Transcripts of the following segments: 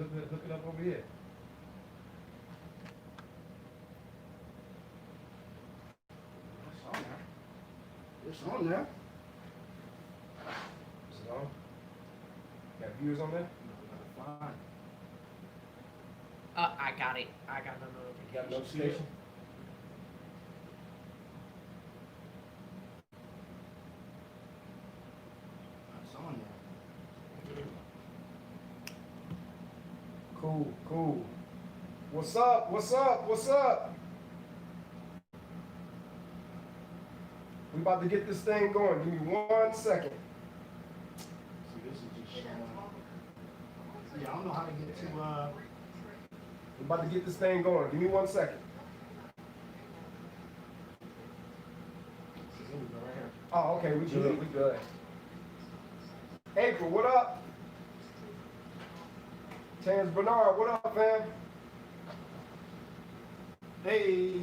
hook it up over here. It's on there. Is it on? Got viewers on there? Fine. I got it. I got the You got a notification. notification? It's on there. Cool, cool. What's up? What's up? What's up? We about to get this thing going. Give me 1 second. See, this is just showing. Yeah, I don't know how to get to. We about to get this thing going. Give me 1 second. Here we go right here. Oh, okay, we good. We good. April, what up? Terrence Bernard, what up, fam? Hey.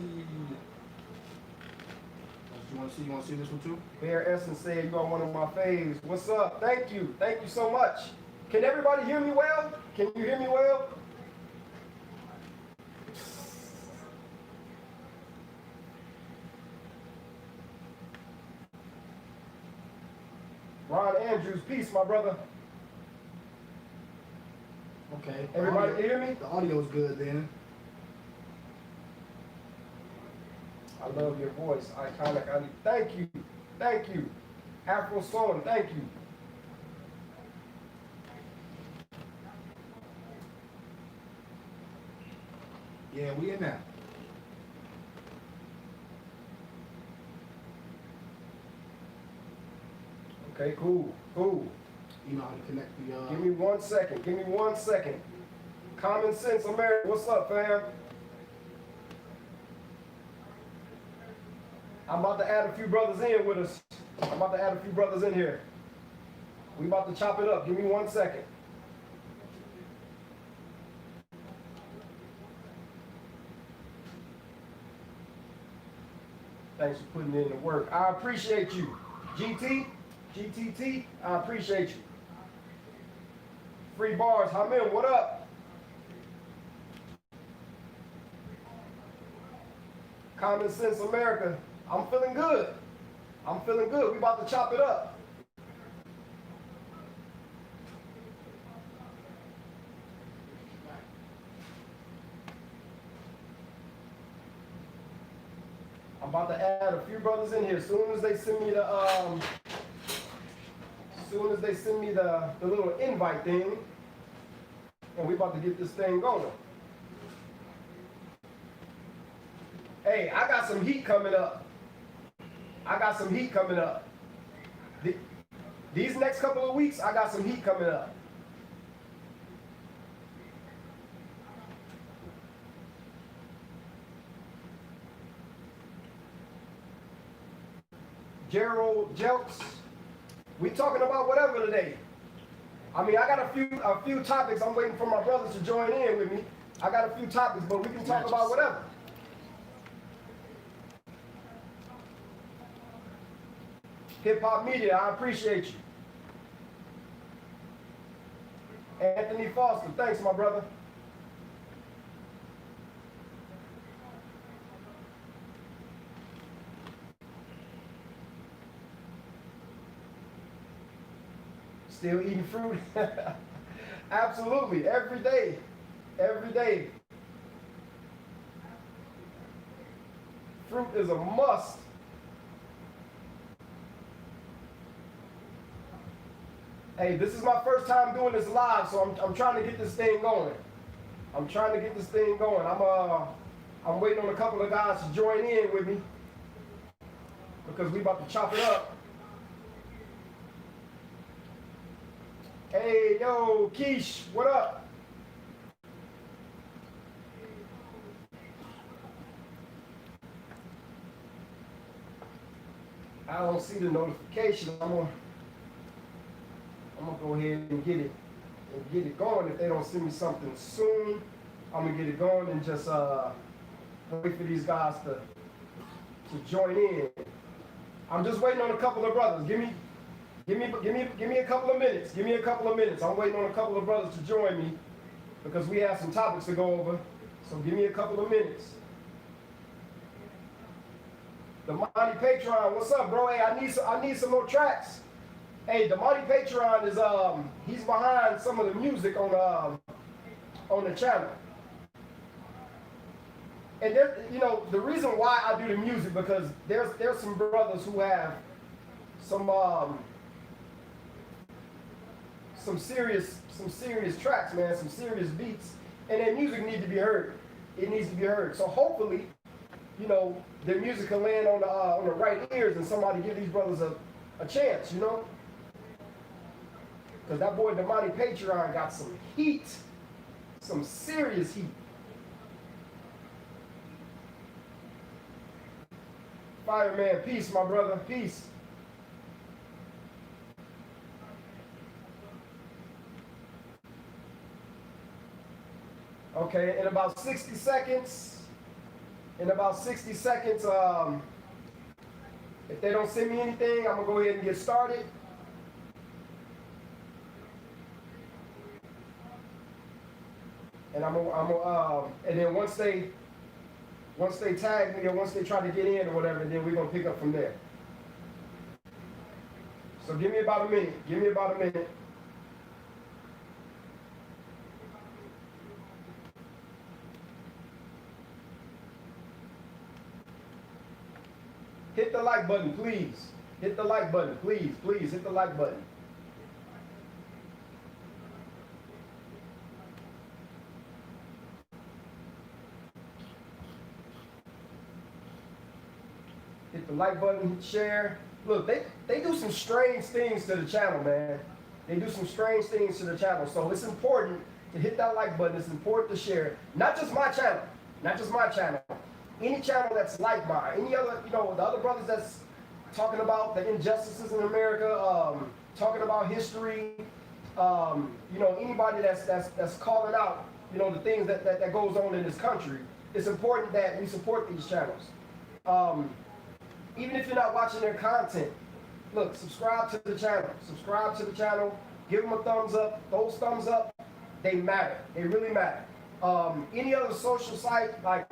You want to see this one too? Bear Essence said you are one of my faves. What's up? Thank you. Thank you so much. Can everybody hear me well? Can you hear me well? Ron Andrews, peace, my brother. Okay. Everybody can hear me? The audio's good then. I love your voice. Iconic. Thank you. Thank you. Afro Song, thank you. Yeah, we in there. Okay, cool. Cool. You know how to connect the. Give me 1 second. Give me 1 second. Common Sense America. What's up, fam? I'm about to add a few brothers in with us. I'm about to add a few brothers in here. We about to chop it up. Give me 1 second. Thanks for putting in the work. I appreciate you. GTT, I appreciate you. Free bars, Hamil, what up? Common Sense America, I'm feeling good. I'm feeling good. We about to chop it up. I'm about to add a few brothers in here. As soon as they send me the little invite thing, and we about to get this thing going. Hey, I got some heat coming up. These next couple of weeks, I got some heat coming up. Gerald Jelks, we talking about whatever today. I mean, I got a few topics. I'm waiting for my brothers to join in with me. I got a few topics, but we can talk about whatever. Hip Hop Media, I appreciate you. Anthony Foster, thanks, my brother. Still eating fruit? Absolutely, every day. Every day. Fruit is a must. Hey, this is my first time doing this live, so I'm trying to get this thing going. I'm waiting on a couple of guys to join in with me because we about to chop it up. Hey, yo, Keish, what up? I don't see the notification. I'm gonna go ahead and get it going. If they don't send me something soon, I'm gonna get it going and just wait for these guys to join in. I'm just waiting on a couple of brothers. Give me a couple of minutes. I'm waiting on a couple of brothers to join me. because we have some topics to go over. So give me a couple of minutes. The Mighty Patreon, what's up, bro? Hey, I need some more tracks. Hey, the Mighty Patreon is he's behind some of the music on the channel. And there, you know, the reason why I do the music, because there's some brothers who have some serious tracks, man, some serious beats, and their music needs to be heard. It needs to be heard. So hopefully, you know, their music will land on the right ears, and somebody give these brothers a chance, you know. Because that boy, the Mighty Patreon, got some heat, some serious heat. Fireman, peace, my brother, peace. Okay, in about 60 seconds, if they don't send me anything, I'm gonna go ahead and get started. And and then once they tag me or once they try to get in or whatever, then we're gonna pick up from there. So give me about a minute. Hit the like button, please. Hit the like button, please. Please hit the like button. Hit the like button, hit share. Look, they do some strange things to the channel, man. They do some strange things to the channel. So it's important to hit that like button. It's important to share. Not just my channel. Any channel that's like mine. Any other, you know, the other brothers that's talking about the injustices in America, talking about history, you know, anybody that's calling out, you know, the things that goes on in this country. It's important that we support these channels. Even if you're not watching their content, look, subscribe to the channel. Give them a thumbs up. Those thumbs up, they matter. They really matter. Any other social site, like,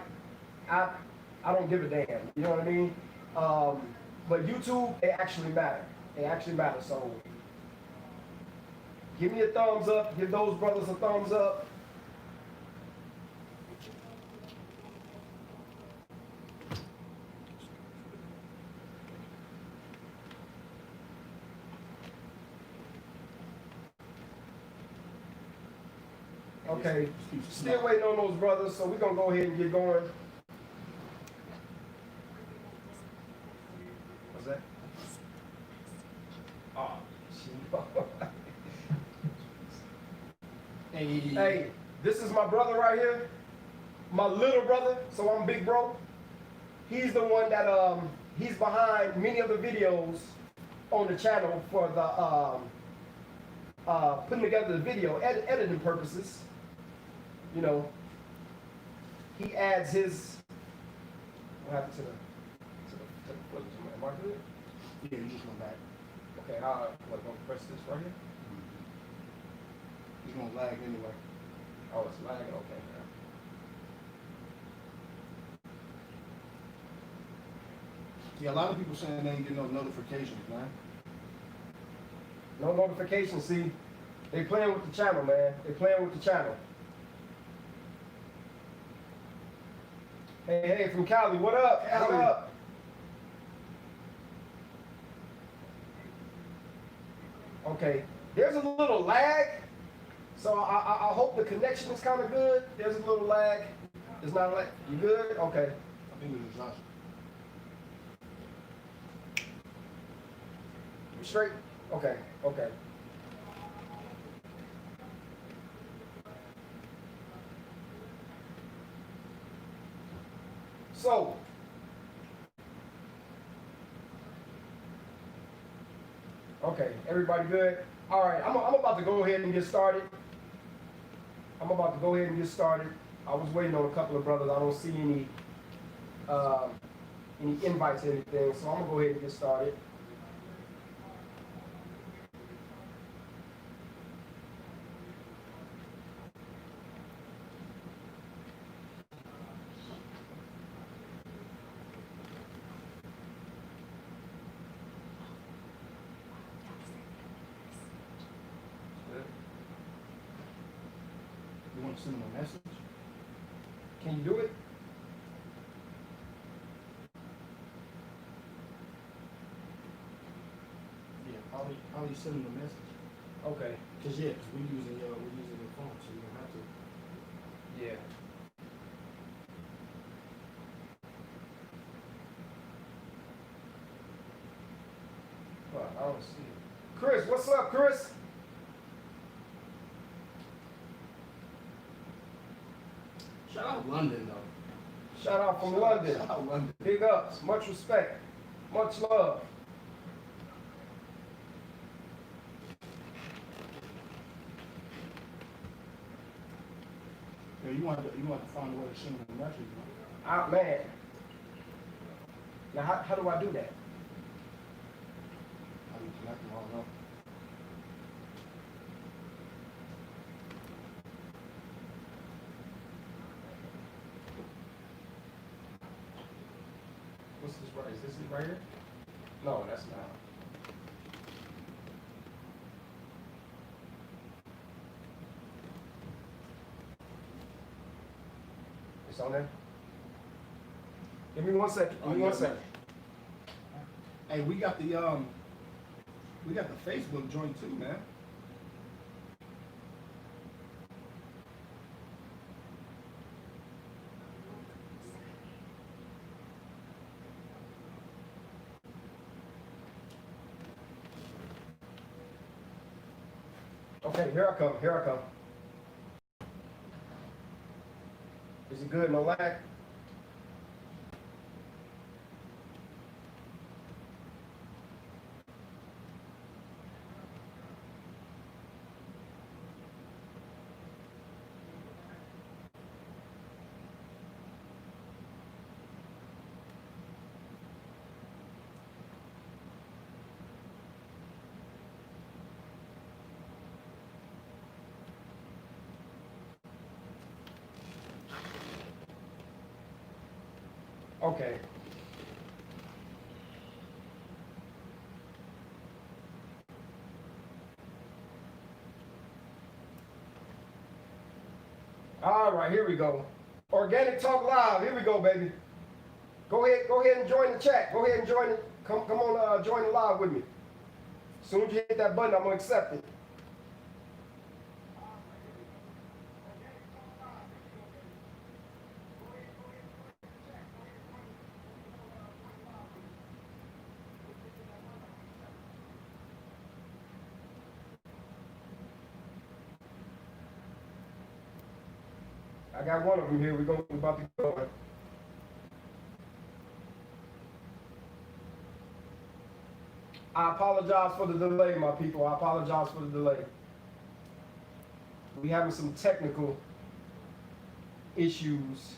I don't give a damn. You know what I mean? But YouTube, they actually matter. So give me a thumbs up. Give those brothers a thumbs up. Okay, still waiting on those brothers, so we're going to go ahead and get going. What's that? Oh, Hey, this is my brother right here, my little brother, so I'm big bro. He's the one that, he's behind many of the videos on the channel for the, putting together the video, editing purposes. You know, he adds his. What happened to the footage? Am I good? Yeah, you just went back. Okay, I'm gonna press this right here. It's gonna lag anyway. Oh, it's lagging. Okay. Yeah, a lot of people saying they ain't getting no notifications, man. No notifications. See, they playing with the channel, man. They playing with the channel. Hey, from Cali, what up? Cali. What up? Okay, there's a little lag, so I hope the connection is kind of good. There's a little lag. It's not like you good? Okay. I think it was us. You straight? Okay. So, okay, everybody good? All right, I'm about to go ahead and get started. I was waiting on a couple of brothers. I don't see any invites or anything, so I'm gonna go ahead and get started. You want to send them a message? Can you do it? Yeah, probably send them a message. Okay. Cause we're using your phone, so you don't have to. Yeah. Well, I don't see it. Chris, what's up, Chris? Shout out London though. Shout out from London. Shout out London. Big ups, much respect, much love. Yeah, you want to find a way to send them a message, man. Man. Now, how do I do that? How do you connect them all up? What's this right? Is this it right here? No, that's not. It's on there? Give me 1 second. Give me 1 second. Hey, we got the Facebook joint too, man. Okay, here I come. Here I come. Is it good? No lag? Okay. All right, here we go. Organic Talk Live. Here we go, baby. Go ahead and join the chat. Go ahead and join it. Come on, join the live with me. As soon as you hit that button, I'm gonna accept it. I got one of them here. We're about to go. I apologize for the delay, my people. I apologize for the delay. We having some technical issues.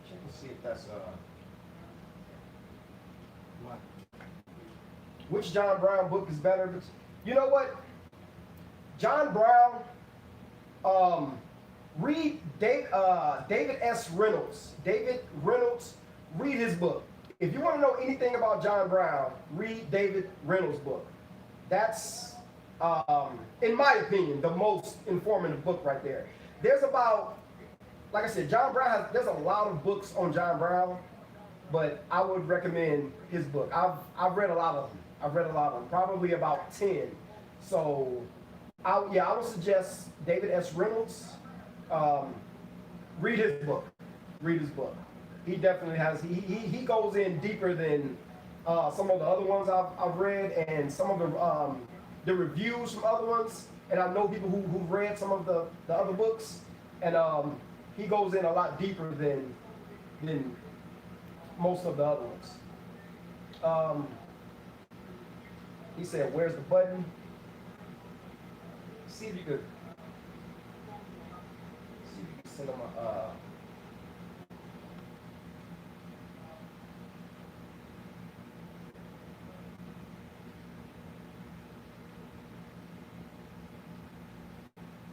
Check and see if that's What? Which John Brown book is better? You know what? John Brown, read David S. Reynolds. David Reynolds, read his book. If you want to know anything about John Brown, read David Reynolds' book. That's, in my opinion, the most informative book right there. There's about, like I said, John Brown there's a lot of books on John Brown, but I would recommend his book. I've read a lot of them. Probably about 10. So, I would suggest David S. Reynolds. Read his book. He definitely has. He goes in deeper than some of the other ones I've read, and some of the reviews from other ones. And I know people who've read some of the other books, and he goes in a lot deeper than most of the other ones. He said, "Where's the button?" See if you could send him a.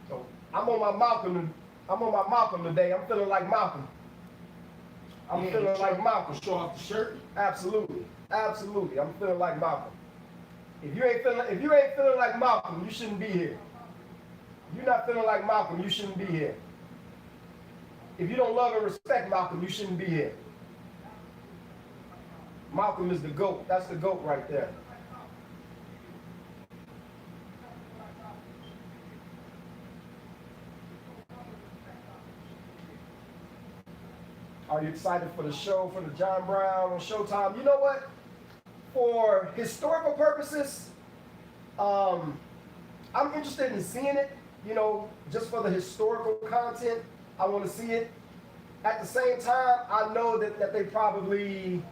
So I'm on my Malcolm today. I'm feeling like Malcolm. I'm feeling like Malcolm. Show off the shirt. Absolutely. I'm feeling like Malcolm. If you ain't feeling like Malcolm, you shouldn't be here. If you're not feeling like Malcolm, you shouldn't be here. If you don't love and respect Malcolm, you shouldn't be here. Malcolm is the GOAT. That's the GOAT right there. Are you excited for the show, for the John Brown on Showtime? You know what? For historical purposes, I'm interested in seeing it, you know, just for the historical content. I want to see it. At the same time, I know that they probably,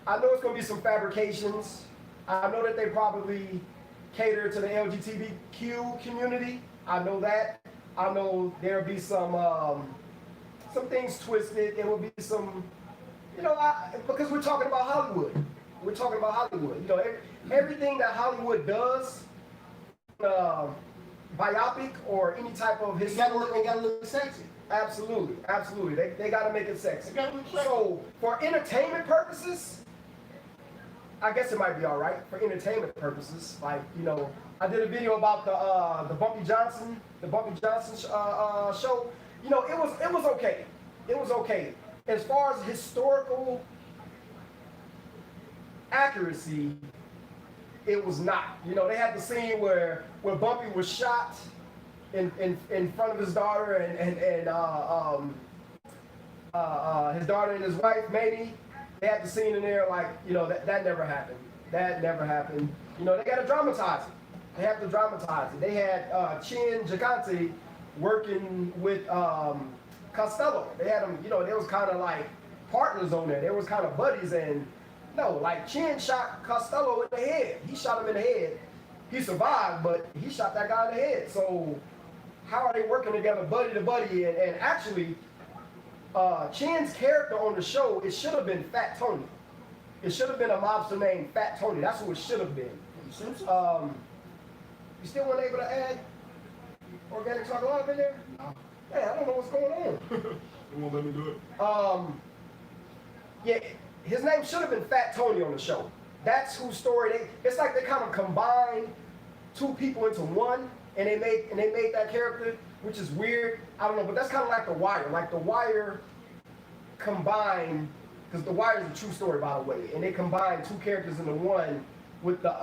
I know it's going to be some fabrications. I know that they probably cater to the LGBTQ community. I know that. I know there'll be some things twisted. There will be some, you know, because we're talking about Hollywood. We're talking about Hollywood. You know, everything that Hollywood does, biopic or any type of historical, They gotta look sexy. Absolutely, absolutely. They got to make it sexy. They gotta look sexy. So for entertainment purposes, I guess it might be all right for entertainment purposes. Like, you know, I did a video about the Bumpy Johnson show. You know, it was okay. It was okay. As far as historical accuracy, it was not. You know, they had the scene where Bumpy was shot in front of his daughter and his daughter and his wife, Mamie. They had the scene in there like, you know, that never happened. That never happened. You know, they got to dramatize it. They have to dramatize it. They had Chin Gigante working with Costello. They had them, you know, they was kind of like partners on there. They was kind of buddies, and no, like Chin shot Costello in the head. He shot him in the head. He survived, but he shot that guy in the head. So how are they working together buddy to buddy? And actually, Chin's character on the show, it should have been Fat Tony. It should have been a mobster named Fat Tony. That's who it should have been. You still weren't able to add organic chocolate lava in there? No. Hey, I don't know what's going on. They won't let me do it. Yeah, his name should have been Fat Tony on the show. That's whose story it's like they kind of combined two people into one, and they made that character, which is weird. I don't know, but that's kind of like The Wire. Like The Wire combined, because The Wire is a true story, by the way, and they combined two characters into one with the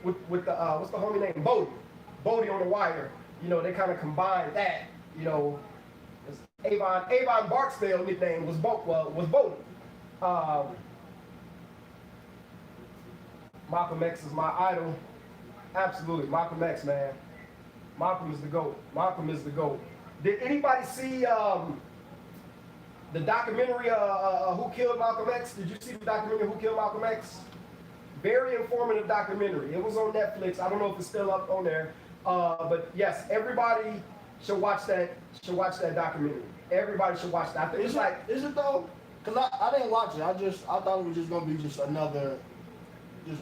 what's the homie name? Bodie on The Wire. You know, they kind of combined that. You know, Avon Barksdale nickname was Bodie. Malcolm X is my idol. Absolutely, Malcolm X, man. Malcolm is the GOAT. Malcolm is the GOAT. Did anybody see the documentary Who Killed Malcolm X? Did you see the documentary Who Killed Malcolm X? Very informative documentary. It was on Netflix. I don't know if it's still up on there. But yes, everybody should watch that. Should watch that documentary. Everybody should watch that. I think Is it though? Cause I didn't watch it. I thought it was just gonna be just another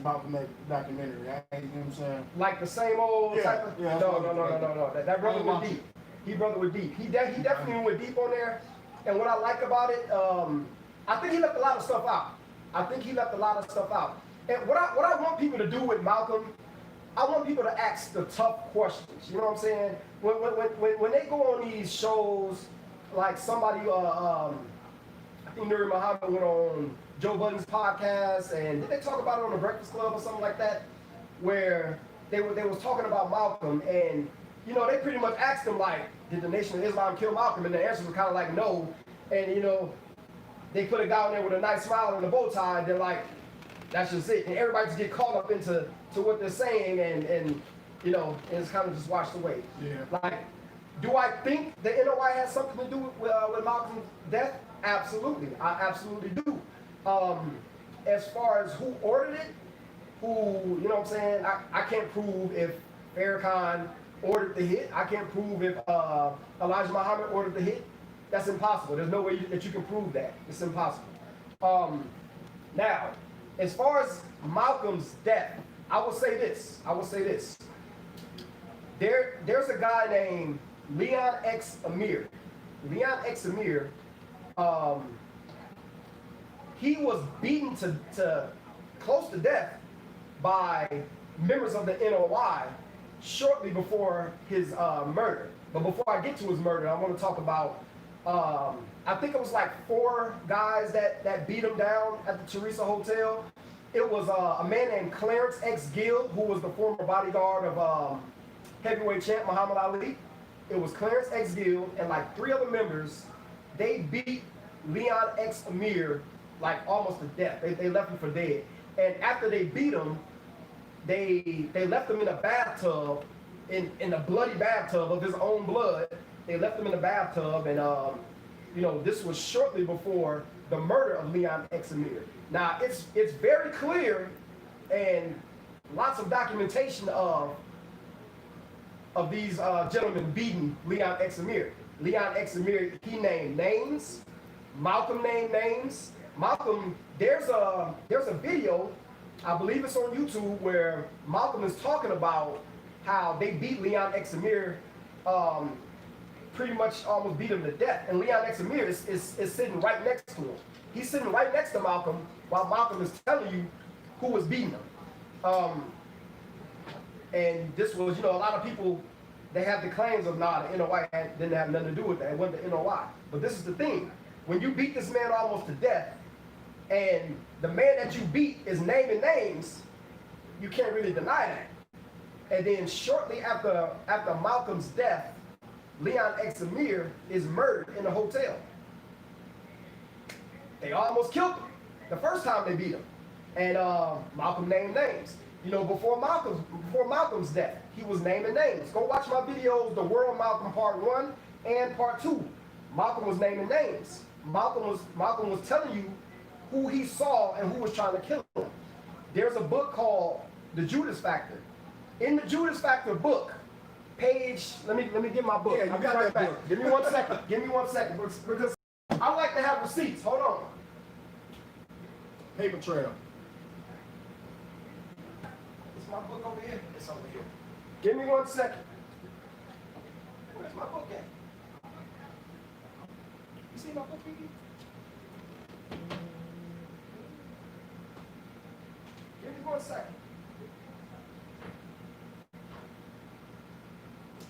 Malcolm X documentary. You know what I'm saying? like the same old type of. Yeah, No. That brother went deep. He definitely went deep on there. And what I like about it, I think he left a lot of stuff out. And what I want people to do with Malcolm, I want people to ask the tough questions. You know what I'm saying? When they go on these shows, like somebody, I think Nuri Muhammad went on Joe Budden's podcast, and did they talk about it on the Breakfast Club or something like that, where they was talking about Malcolm, and you know they pretty much asked him like, did the Nation of Islam kill Malcolm? And the answer was kind of like no, and you know they put a guy on there with a nice smile and a bow tie, and they're like, that's just it, and everybody just get caught up into what they're saying, and you know, and it's kind of just washed away. Yeah. Like, do I think the NOI has something to do with Malcolm's death? Absolutely, I absolutely do. As far as who ordered it, you know what I'm saying, I can't prove if Farrakhan ordered the hit. I can't prove if Elijah Muhammad ordered the hit. That's impossible. There's no way that you can prove that. It's impossible. Now, as far as Malcolm's death, I will say this. There's a guy named Leon X. Amir. Leon X. Amir, he was beaten to close to death by members of the NOI shortly before his murder. But before I get to his murder, I want to talk about, I think it was like 4 guys that beat him down at the Teresa Hotel. It was a man named Clarence X. Gill, who was the former bodyguard of heavyweight champ Muhammad Ali. It was Clarence X. Gill and like 3 other members. They beat Leon X. Amir like almost to death. They left him for dead. And after they beat him, they left him in a bathtub, in a bloody bathtub of his own blood. They left him in a bathtub, and you know, this was shortly before the murder of Leon X. Amir. Now it's very clear, and lots of documentation of these gentlemen beating Leon X. Amir. Leon X. Amir, he named names. Malcolm named names. Malcolm, there's a video, I believe it's on YouTube, where Malcolm is talking about how they beat Leon X. Amir, pretty much almost beat him to death. And Leon X. Amir is sitting right next to him. He's sitting right next to Malcolm while Malcolm is telling you who was beating him. And this was, you know, a lot of people, they have the claims of, nah, the NOI didn't have nothing to do with that. It wasn't the NOI. But this is the thing. When you beat this man almost to death, and the man that you beat is naming names, you can't really deny that. And then shortly after Malcolm's death, Leon X. Amir is murdered in a hotel. They almost killed him the first time they beat him. And Malcolm named names. You know, before Malcolm's death, he was naming names. Go watch my videos, The World Malcolm Part 1 and Part 2. Malcolm was naming names. Malcolm was telling you who he saw and who was trying to kill him. There's a book called The Judas Factor. In the Judas Factor book, page, let me get my book. Yeah, I'll be right back. Give me 1 second. Give me 1 second. Because I like to have receipts. Hold on. Paper trail. Is my book over here? It's over here. Give me 1 second. Where's my book at? You see my book, Kiki? Give me 1 second.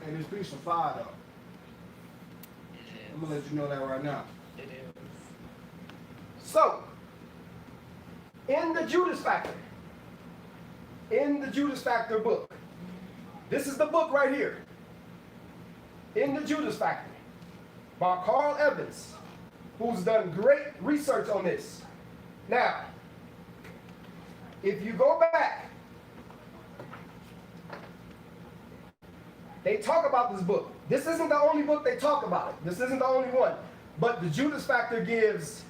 Hey, this piece of fire though. I'm gonna let you know that right now. It is. So, in the Judas Factor book, this is the book right here. In the Judas Factor, by Carl Evans, who's done great research on this. Now, if you go back, they talk about this book. This isn't the only book they talk about it. This isn't the only one. But the Judas Factor gives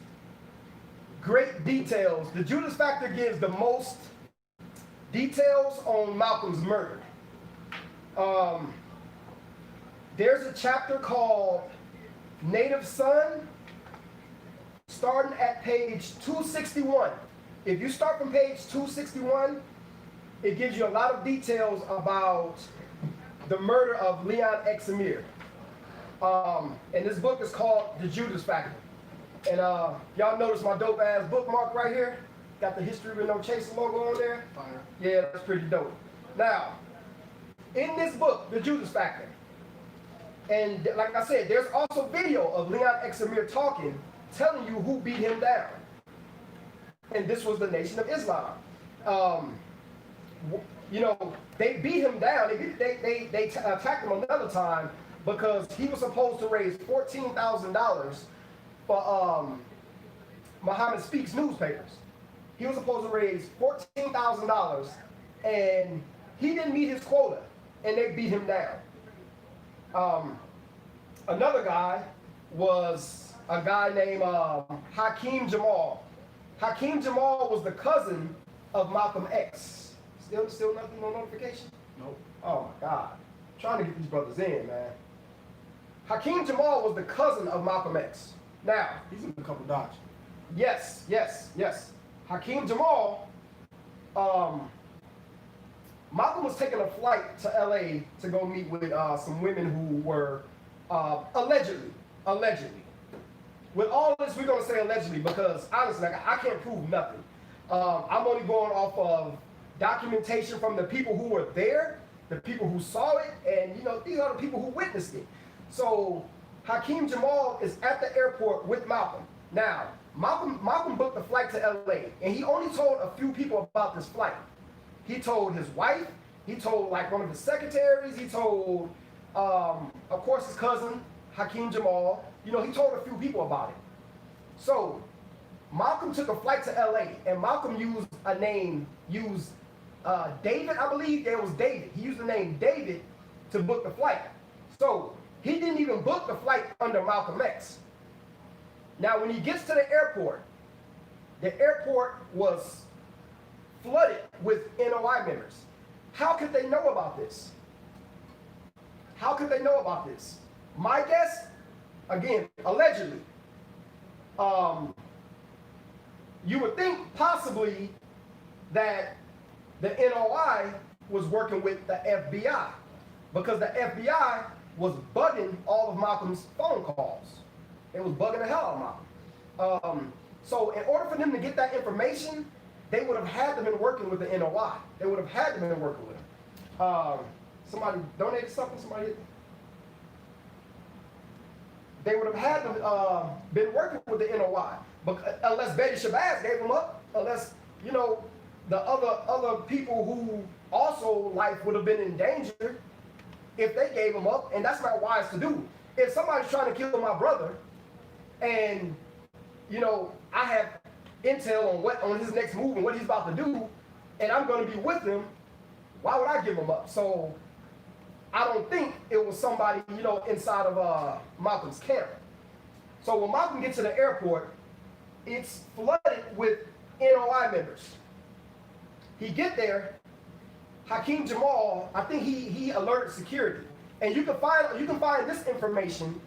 great details. The Judas Factor gives the most details on Malcolm's murder. There's a chapter called Native Son, starting at page 261. If you start from page 261, it gives you a lot of details about the murder of Leon X. Amir. And this book is called The Judas Factor. And y'all notice my dope ass bookmark right here? Got the History with No Chaser logo on there. Fire. Yeah, that's pretty dope. Now, in this book, The Judas Factor, and like I said, there's also video of Leon X. Amir talking, telling you who beat him down. And this was the Nation of Islam. You know, they beat him down. They attacked him another time because he was supposed to raise $14,000 for Muhammad Speaks newspapers. He was supposed to raise $14,000, and he didn't meet his quota, and they beat him down. Another guy was a guy named Hakeem Jamal. Hakeem Jamal was the cousin of Malcolm X. Still nothing, no notification? Nope. Oh my God. I'm trying to get these brothers in, man. Hakeem Jamal was the cousin of Malcolm X. Now, He's in a couple dots. yes. Hakeem Jamal, Malcolm was taking a flight to LA to go meet with some women who were allegedly. With all this, we're gonna say allegedly because honestly, I can't prove nothing. I'm only going off of documentation from the people who were there, the people who saw it, and these are the people who witnessed it. So Hakeem Jamal is at the airport with Malcolm. Now, Malcolm booked the flight to LA, and he only told a few people about this flight. He told his wife, he told like one of his secretaries, he told, of course, his cousin, Hakeem Jamal. He told a few people about it. So Malcolm took a flight to LA, and Malcolm used David, I believe. It was David. He used the name David to book the flight. So he didn't even book the flight under Malcolm X. Now, when he gets to the airport was flooded with NOI members. How could they know about this? How could they know about this? My guess, again, allegedly, you would think possibly that the NOI was working with the FBI, because the FBI was bugging all of Malcolm's phone calls. It was bugging the hell out of Malcolm. So in order for them to get that information, they would have had to been working with the NOI. They would have had to been working with them. Somebody donated something, they would have had to been working with the NOI, unless Betty Shabazz gave them up, unless, the other people who also life would have been in danger if they gave them up, and that's not wise to do. If somebody's trying to kill my brother, and I have intel on his next move and what he's about to do, and I'm going to be with him, why would I give him up? So I don't think it was somebody inside of Malcolm's camp. So when Malcolm gets to the airport, it's flooded with NOI members. He get there, Hakeem Jamal, I think he alerted security, and you can find this information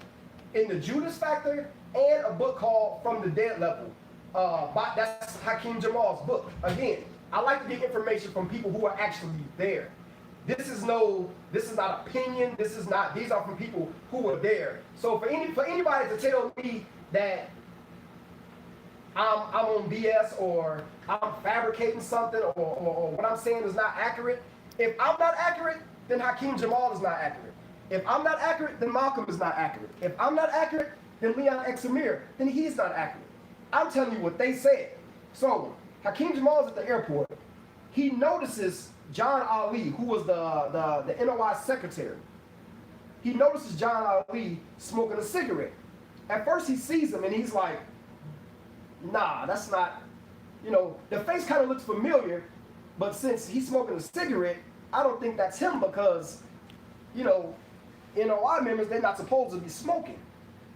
in the Judas Factor and a book called From the Dead Level. That's Hakeem Jamal's book. Again, I like to get information from people who are actually there. This is not opinion. These are from people who were there. So for anybody to tell me that I'm on BS or I'm fabricating something or what I'm saying is not accurate, if I'm not accurate, then Hakeem Jamal is not accurate. If I'm not accurate, then Malcolm is not accurate. If I'm not accurate, then Leon X. Amir, then he's not accurate. I'm telling you what they said. So Hakeem Jamal is at the airport. He notices John Ali, who was the NOI secretary. He notices John Ali smoking a cigarette. At first he sees him and he's like, nah, that's not, the face kind of looks familiar, but since he's smoking a cigarette, I don't think that's him because, NOI members, they're not supposed to be smoking.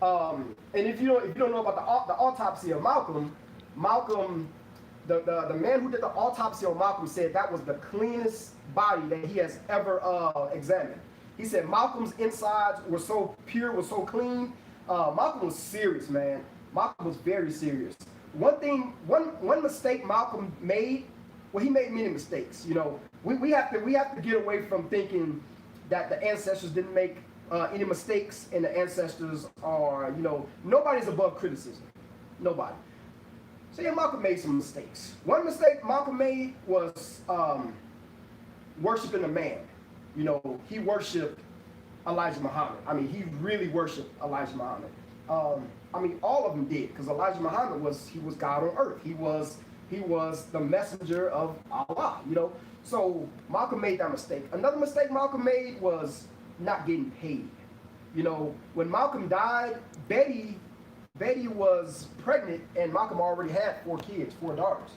And if you don't know about the autopsy of Malcolm, the man who did the autopsy on Malcolm said that was the cleanest body that he has ever examined. He said Malcolm's insides were so pure, were so clean. Malcolm was serious, man. Malcolm was very serious. One mistake Malcolm made, well, he made many mistakes. We have to get away from thinking that the ancestors didn't make any mistakes, and the ancestors are, nobody's above criticism. Nobody. So yeah, Malcolm made some mistakes. One mistake Malcolm made was worshiping a man. He worshipped Elijah Muhammad. I mean, he really worshipped Elijah Muhammad. All of them did, because Elijah Muhammad was God on earth. He was the messenger of Allah. So Malcolm made that mistake. Another mistake Malcolm made was not getting paid. When Malcolm died, Betty was pregnant, and Malcolm already had 4 daughters,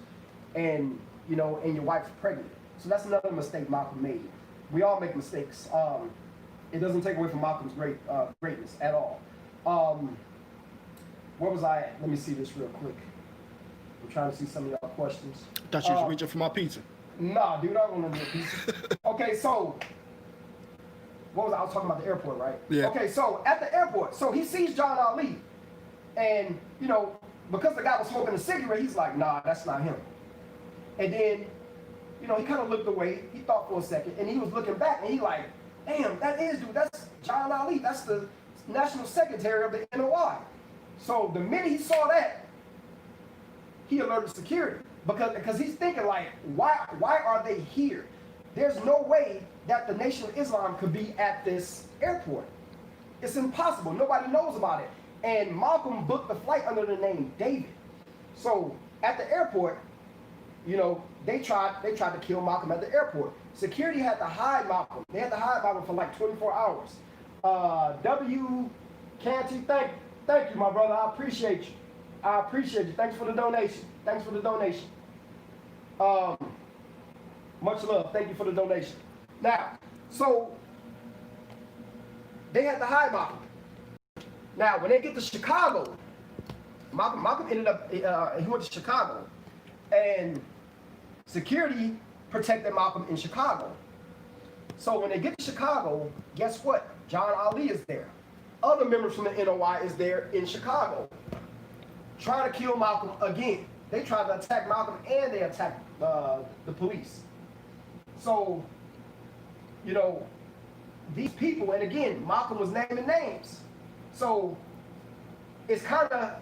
and and your wife's pregnant. So that's another mistake Malcolm made. We all make mistakes. It doesn't take away from Malcolm's greatness at all. Where was I at? Let me see this real quick. I'm trying to see some of y'all questions. Thought you was reaching for my pizza. Nah, dude, I don't want to do a pizza. Okay, so I was talking about the airport, right? Yeah. Okay, so at the airport, so he sees John Ali, and because the guy was smoking a cigarette, he's like, nah, that's not him. And then, he kind of looked away. He thought for a second, and he was looking back, and he like, damn, that's John Ali. That's the national secretary of the NOI. So the minute he saw that, he alerted security. because he's thinking like, why are they here? There's no way that the Nation of Islam could be at this airport. It's impossible. Nobody knows about it. And Malcolm booked the flight under the name David. So at the airport, you know, they tried to kill Malcolm at the airport. Security had to hide Malcolm. They had to hide Malcolm for like 24 hours. W. Canty, thank you, my brother. I appreciate you. I appreciate you. Thanks for the donation. Thanks for the donation. Much love. Thank you for the donation. Now, so they had to hide Malcolm. Now, when they get to Chicago, Malcolm ended up, he went to Chicago, and security protected Malcolm in Chicago. So when they get to Chicago, guess what? John Ali is there. Other members from the NOI is there in Chicago, trying to kill Malcolm again. They tried to attack Malcolm and they attacked the police. So, you know, these people, and again, Malcolm was naming names. So it's kind of,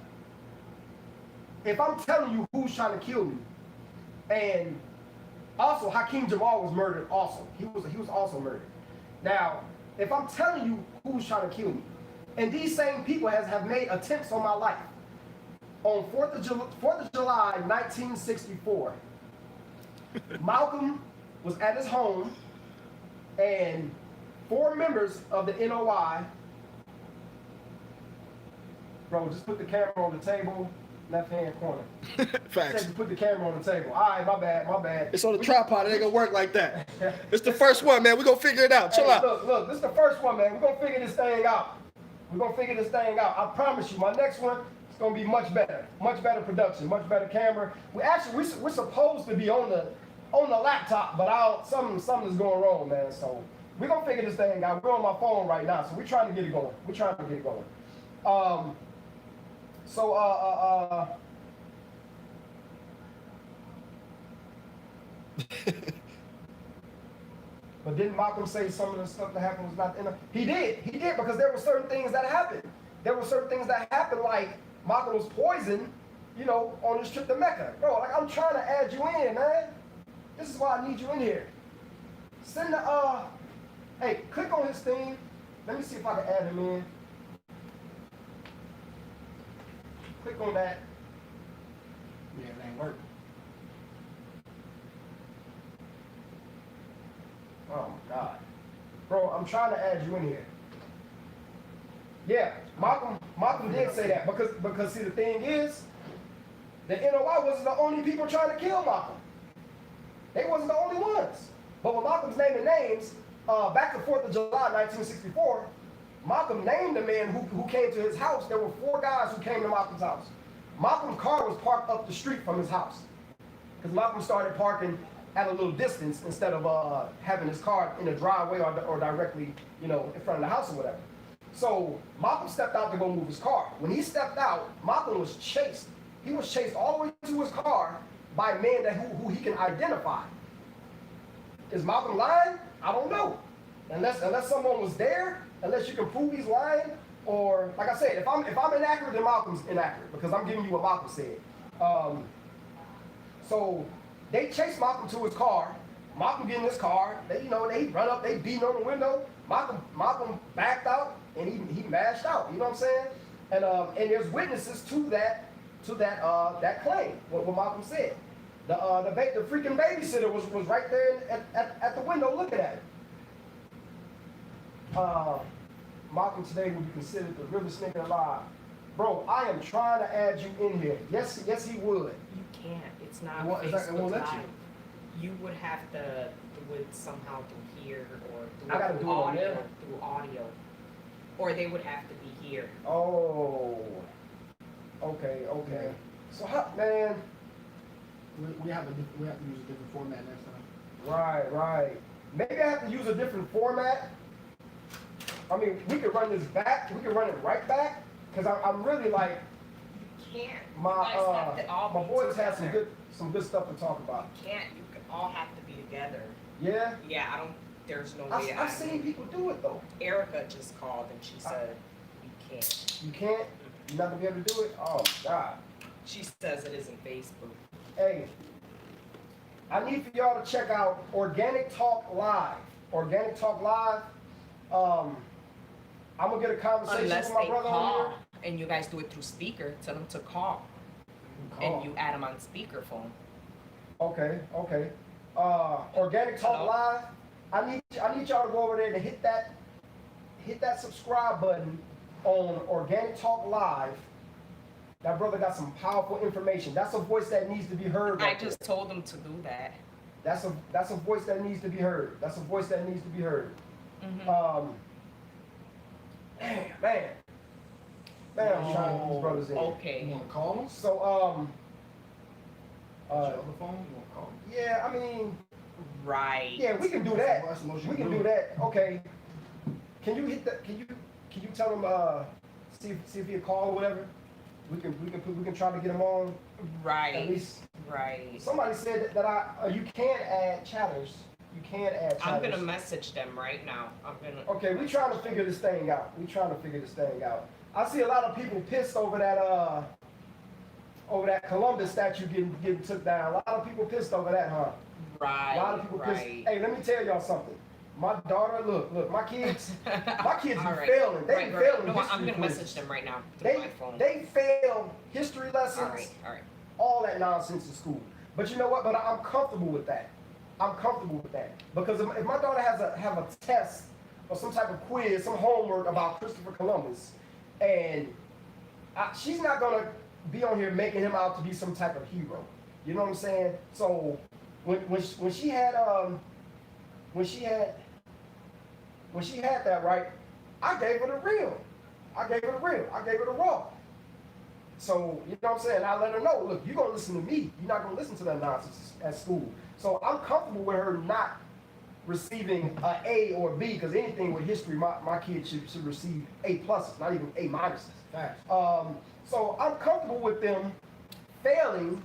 if I'm telling you who's trying to kill me, and also Hakeem Jamal was murdered also. He was also murdered. Now, if I'm telling you who's trying to kill me, and these same people have made attempts on my life. On 4th of July, 1964, Malcolm was at his home, and 4 members of the NOI, bro, just put the camera on the table, left-hand corner. Facts. Said to put the camera on the table. All right, my bad. It's on the tripod. It ain't gonna work like that. It's the first one, man. We're gonna figure it out. Chill out. Look, this is the first one, man. We're gonna figure this thing out. I promise you, my next one is gonna be much better production, much better camera. We're supposed to be on the laptop, but something is going wrong, man. So we're gonna figure this thing out. We're on my phone right now, so we're trying to get it going. But didn't Malcolm say some of the stuff that happened was not enough? He did, because there were certain things that happened. Like Malcolm was poisoned, you know, on his trip to Mecca. Bro, like, I'm trying to add you in, man. This is why I need you in here. Send the, hey, click on his thing. Let me see if I can add him in. Click on that. Yeah, it ain't working. Oh my God. Bro, I'm trying to add you in here. Yeah, Malcolm did say that because see, the thing is, the NOI wasn't the only people trying to kill Malcolm. They wasn't the only ones. But when Malcolm's naming names, back to 4th of July, 1964, Malcolm named the man who came to his house. There were 4 guys who came to Malcolm's house. Malcolm's car was parked up the street from his house, because Malcolm started parking at a little distance instead of having his car in a driveway or directly, you know, in front of the house or whatever. So Malcolm stepped out to go move his car. When he stepped out, Malcolm was chased. He was chased all the way to his car by a man who he can identify. Is Malcolm lying? I don't know. Unless someone was there, unless you can prove he's lying, or like I said, if I'm inaccurate, then Malcolm's inaccurate, because I'm giving you what Malcolm said. So they chased Malcolm to his car. Malcolm get in his car. They run up, they beating on the window. Malcolm backed out and he mashed out. You know what I'm saying? And there's witnesses to that claim. What Malcolm said. The freaking babysitter was right there at the window looking at it. Malcolm today would be considered the realest nigga alive. Bro, I am trying to add you in here. Yes, he would. You can't. It's not It won't let Live. you. You would have to do it somehow through here or I gotta through do it on there? through audio. Or they would have to be here. Oh. Okay. So how, man? We have to use a different format next time. Right. Maybe I have to use a different format. I mean, we could run this back. We could run it right back, because I'm really like, You can't. my You guys have to all my be boys have together. some good stuff to talk about. You can't. You can all have to be together. Yeah. Yeah, there's no way. I've seen people do it though. Erica just called and she said, you can't. You can't. You're not gonna be able to do it. Oh God. She says it isn't Facebook. Hey, I need for y'all to check out Organic Talk Live. Organic Talk Live. I'm gonna get a conversation Unless with my they brother on call here. and you guys do it through speaker, tell them to call and you add them on speakerphone. Okay. Organic Talk Hello? Live. I need y'all to go over there to hit that subscribe button on Organic Talk Live. That brother got some powerful information. That's a voice that needs to be heard. I just told them to do that. That's a voice that needs to be heard. That's a voice that needs to be heard. Mm-hmm. Man, I'm trying to get these brothers in. Okay. You want to call them? So, Your other phone? You want to call them? yeah, I mean, Right. yeah, we can do that. That's the most you We can can do do. that. Okay. Can you hit that? Can you tell him? See if he'll call or whatever. We can try to get him on. Right. At least Right. somebody said that you can add chatters. You can add chatters. I'm gonna message them right now. I'm gonna. Okay, we trying to figure this thing out. I see a lot of people pissed over that Columbus statue getting took down. A lot of people pissed over that, huh? Right. A lot of people pissed. Right. Hey, let me tell y'all something. My daughter, look, my kids be All right. failing. They be failing No, I'm history gonna quizzes. message them right now through my phone. They fail history lessons, All right. all that nonsense in school. But you know what? But I'm comfortable with that. Because if my daughter have a test or some type of quiz, some homework about Christopher Columbus, and she's not gonna be on here making him out to be some type of hero. You know what I'm saying? So when she had that right, I gave her the real. I gave her the raw. So, you know what I'm saying? I let her know, look, you're going to listen to me. You're not going to listen to that nonsense at school. So I'm comfortable with her not receiving an A or a B, because anything with history, my kids should receive A pluses, not even A minuses. Facts. So I'm comfortable with them failing.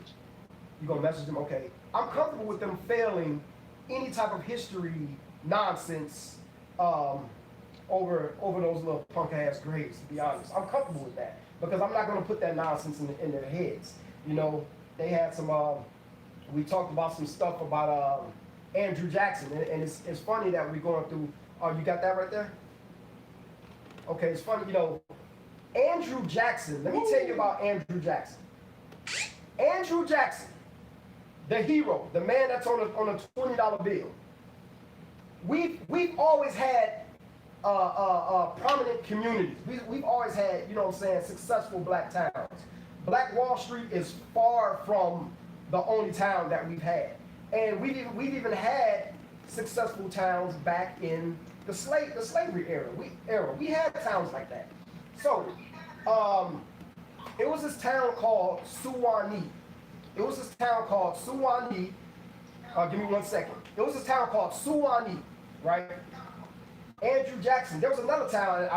You going to message them? Okay. I'm comfortable with them failing any type of history nonsense over those little punk ass grades, to be honest. I'm comfortable with that because I'm not going to put that nonsense in their heads. You know, they had some, we talked about some stuff about Andrew Jackson, and it's funny that we're going through, you got that right there? Okay, it's funny, you know, Andrew Jackson, let me tell you about Andrew Jackson. Andrew Jackson, the hero, the man that's on a $20 bill. We've always had prominent communities. We've always had, you know what I'm saying, successful black towns. Black Wall Street is far from the only town that we've had. And we've even had successful towns back in the slavery era. We had towns like that. So, it was this town called Suwanee. Give me 1 second. It was this town called Suwanee, right? Andrew Jackson. There was another town,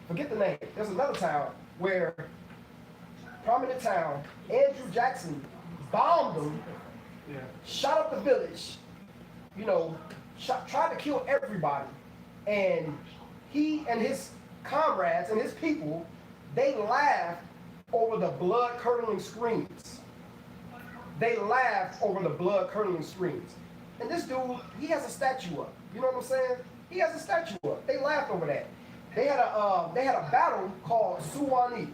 forget the name. There's another town where, prominent town, Andrew Jackson bombed them, shot up the village, you know, tried to kill everybody. And he and his comrades and his people, they laughed over the blood-curdling screams. And this dude, he has a statue up. You know what I'm saying? He has a statue up. They laughed over that. They had a battle called Suwanee.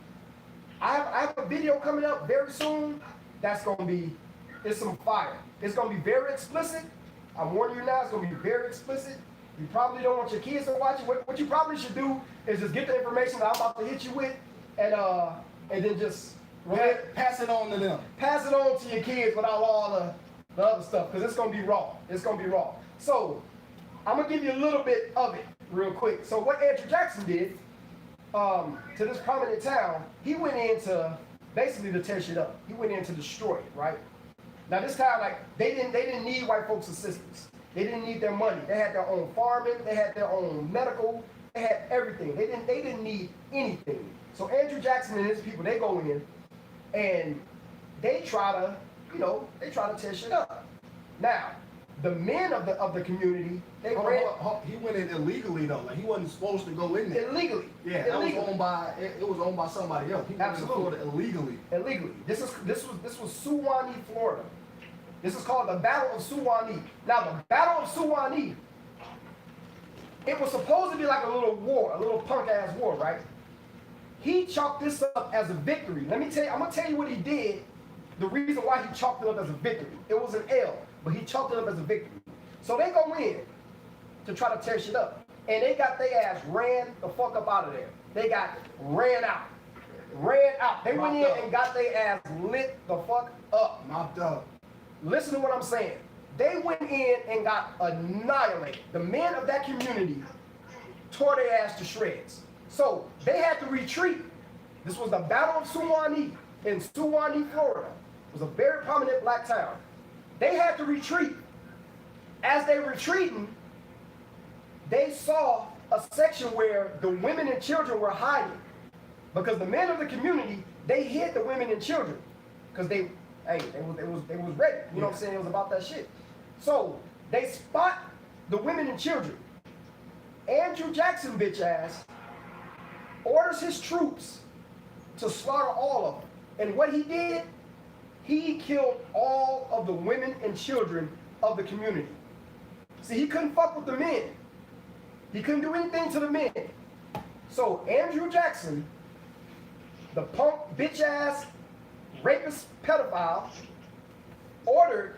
I have a video coming up very soon. It's some fire. It's gonna be very explicit. I'm warning you now, it's gonna be very explicit. You probably don't want your kids to watch it. What you probably should do is just get the information that I'm about to hit you with, and then just Pass it on to them. pass it on to your kids without all the other stuff, because it's gonna be raw. So I'm gonna give you a little bit of it real quick. So what Andrew Jackson did to this prominent town, he went in to basically to tear shit up. He went in to destroy it, right? Now this town, like, they didn't need white folks' assistance. They didn't need their money. They had their own farming, they had their own medical, they had everything. They didn't need anything. So Andrew Jackson and his people, they go in and they try to tear shit up. Now, the men of the community, they Hold ran on. He went in illegally though. Like he wasn't supposed to go in there. illegally. Yeah, that was illegally. owned by it was owned by somebody else. He went in Absolutely. Florida illegally. Illegally. This was Suwanee, Florida. This is called the Battle of Suwanee. Now the Battle of Suwanee, it was supposed to be like a little war, a little punk ass war, right? He chalked this up as a victory. Let me tell you, I'm gonna tell you what he did. The reason why he chalked it up as a victory. It was an L, but he chalked it up as a victory. So they go in to try to tear shit up. And they got their ass ran the fuck up out of there. They got ran out. Ran out. They went in and got their ass lit the fuck up. Mopped up. Listen to what I'm saying. They went in and got annihilated. The men of that community tore their ass to shreds. So they had to retreat. This was the Battle of Suwanee in Suwanee, Florida. It was a very prominent black town. They had to retreat. As they were retreating, they saw a section where the women and children were hiding. Because the men of the community, they hid the women and children. Because they was ready. You know what I'm saying? It was about that shit. So they spot the women and children. Andrew Jackson, bitch ass, orders his troops to slaughter all of them. And what he did, he killed all of the women and children of the community. See, he couldn't fuck with the men. He couldn't do anything to the men. So Andrew Jackson, the punk, bitch ass, rapist, pedophile, ordered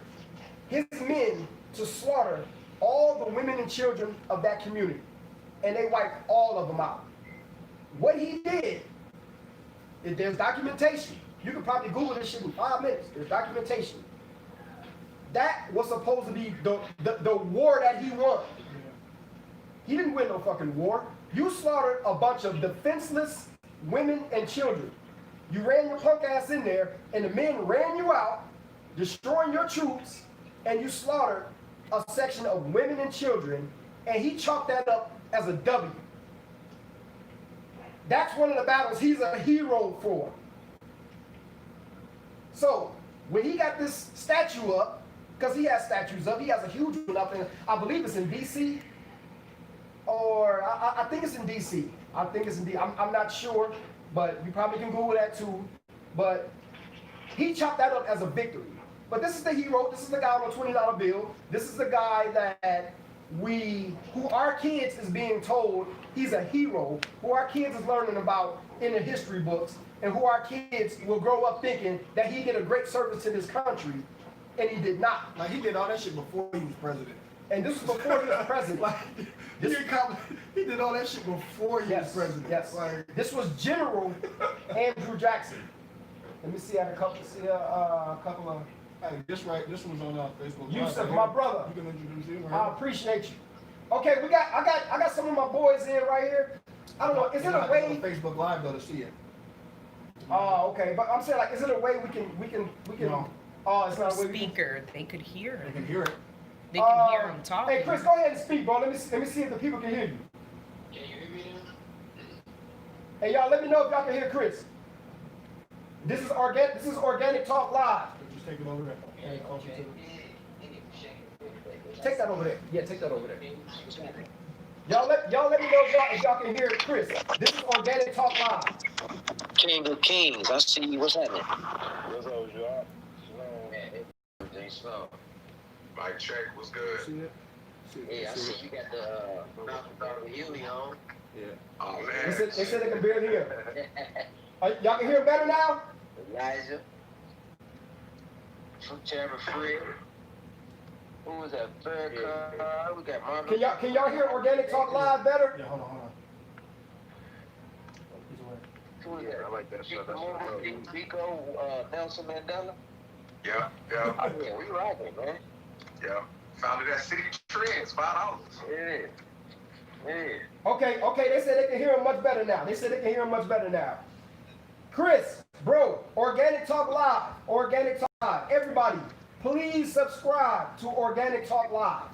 his men to slaughter all the women and children of that community. And they wiped all of them out. What he did, there's documentation. You could probably Google this shit in 5 minutes. There's documentation. That was supposed to be the war that he won. He didn't win no fucking war. You slaughtered a bunch of defenseless women and children. You ran your punk ass in there, and the men ran you out, destroying your troops, and you slaughtered a section of women and children, and he chalked that up as a W. That's one of the battles he's a hero for. So, when he got this statue up, because he has statues up, he has a huge one up in, I believe it's in D.C., or I think it's in D.C. I think it's in D.C. I'm not sure, but you probably can Google that too. But he chopped that up as a victory. But this is the hero. This is the guy on a $20 bill. This is the guy that who our kids is being told he's a hero, who our kids is learning about in the history books, and who our kids will grow up thinking that he did a great service to this country, and he did not. Like he did all that shit before he was president. And this was before he was president. Like he did all that shit before he was president. Yes. Like, this was General Andrew Jackson. Let me see. I had a couple of. hey, this one's on Facebook. Yusuf, my brother. You can introduce him. I appreciate you. Okay, I got some of my boys in right here. I don't know. Is it a way? On Facebook Live though to see it. Oh, okay. But I'm saying, like, is it a way we can? No. Oh, it's not a way. Speaker, they could hear You him. can hear it. They can hear him talking. Hey, Chris, go ahead and speak, bro. Let me see if the people can hear you. Can you hear me now? Hey, y'all, let me know if y'all can hear Chris. This is Organic Talk Live. Just take it over there. Hey, closer to it. Take that over there. Yeah, take that over there. Y'all let me know if y'all can hear Chris. This is Organic Talk Live. King of Kings, I see you. What's happening? What's up, y'all? Everything slow. Mic check, what's good? See it? Yeah, I see you got the Malcolm Uni on. Yeah. Oh They man. said they can barely hear. Y'all can hear him better now? Elijah. From Terror Free. Who was that? Third we got Marvin. Can y'all hear Organic Talk Live better? Yeah, hold on. Who was Yeah, that? I like that shit. Rico, Nelson Mandela. Yeah. Oh, yeah, we rocking, man. Yeah. Founded that City Trends, $5. Yeah. Yeah. Okay, they said they can hear him much better now. Chris, bro, Organic Talk Live. Everybody, please subscribe to Organic Talk Live.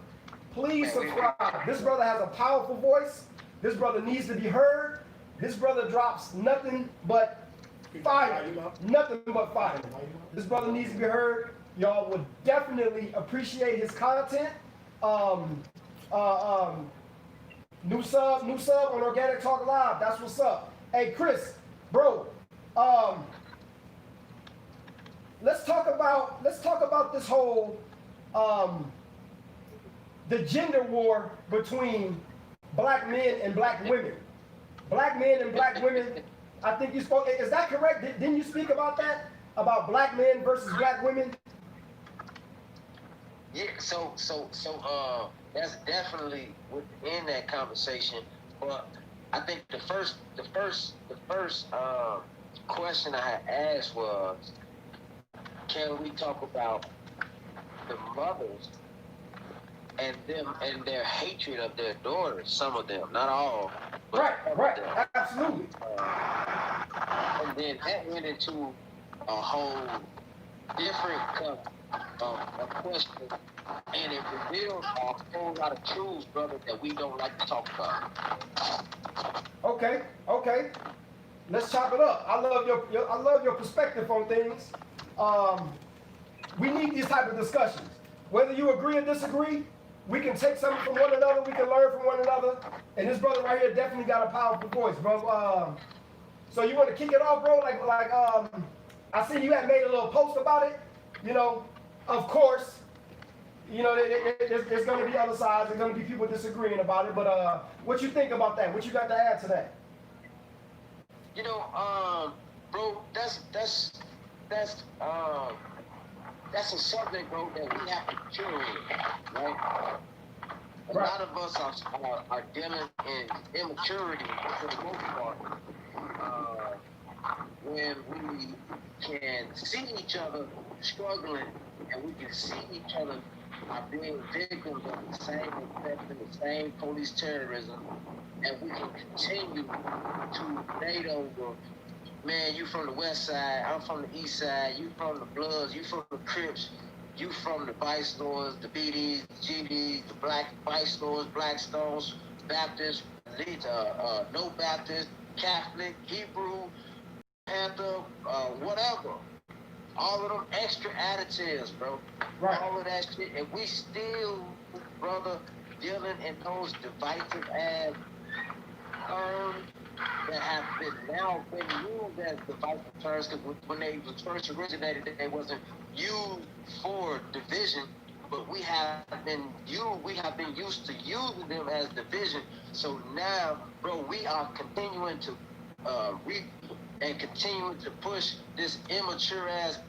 Please subscribe. This brother has a powerful voice. This brother needs to be heard. This brother drops nothing but fire. Nothing but fire. This brother needs to be heard. y'all would definitely appreciate his content. New sub on Organic Talk Live. That's what's up. Hey, Chris, bro. Let's talk about this whole the gender war between black men and black women. Black men and black women. I think you spoke. Is that correct? Didn't you speak about that? About black men versus black women? Yeah, so that's definitely within that conversation. But I think the first question I had asked was, can we talk about the mothers and them and their hatred of their daughters? Some of them, not all. Right, absolutely. And then that went into a whole different question, and it revealed a whole lot of truths, brother, that we don't like to talk about. Okay. Let's chop it up. I love your perspective on things. We need these type of discussions. Whether you agree or disagree, we can take something from one another. We can learn from one another. And this brother right here definitely got a powerful voice, bro. So you want to kick it off, bro? I see you had made a little post about it. You know, of course, you know, there's going to be other sides. There's going to be people disagreeing about it. But what you think about that? What you got to add to that? You know, bro, that's a subject, bro, that we have to curate, right? A lot of us are dealing in immaturity for the most part. When we can see each other struggling and we can see each other are being victims of the same infection, the same police terrorism, and we can continue to debate over, man, you from the west side, I'm from the east side, you from the Bloods, you from the Crips, you from the Vice Lords, the BDs, the GDs, the Black Vice Lords, Blackstones, Baptists, no Baptist, Catholic, Hebrew, Panther, whatever. All of them extra additives, bro. Right. All of that shit. And we still, brother, dealing in those divisive ass terms that have now been used as divisive terms, because when they was first originated, they wasn't used for division, but we have been used to using them as division. So now, bro, we are continuing to continuing to push this immature ass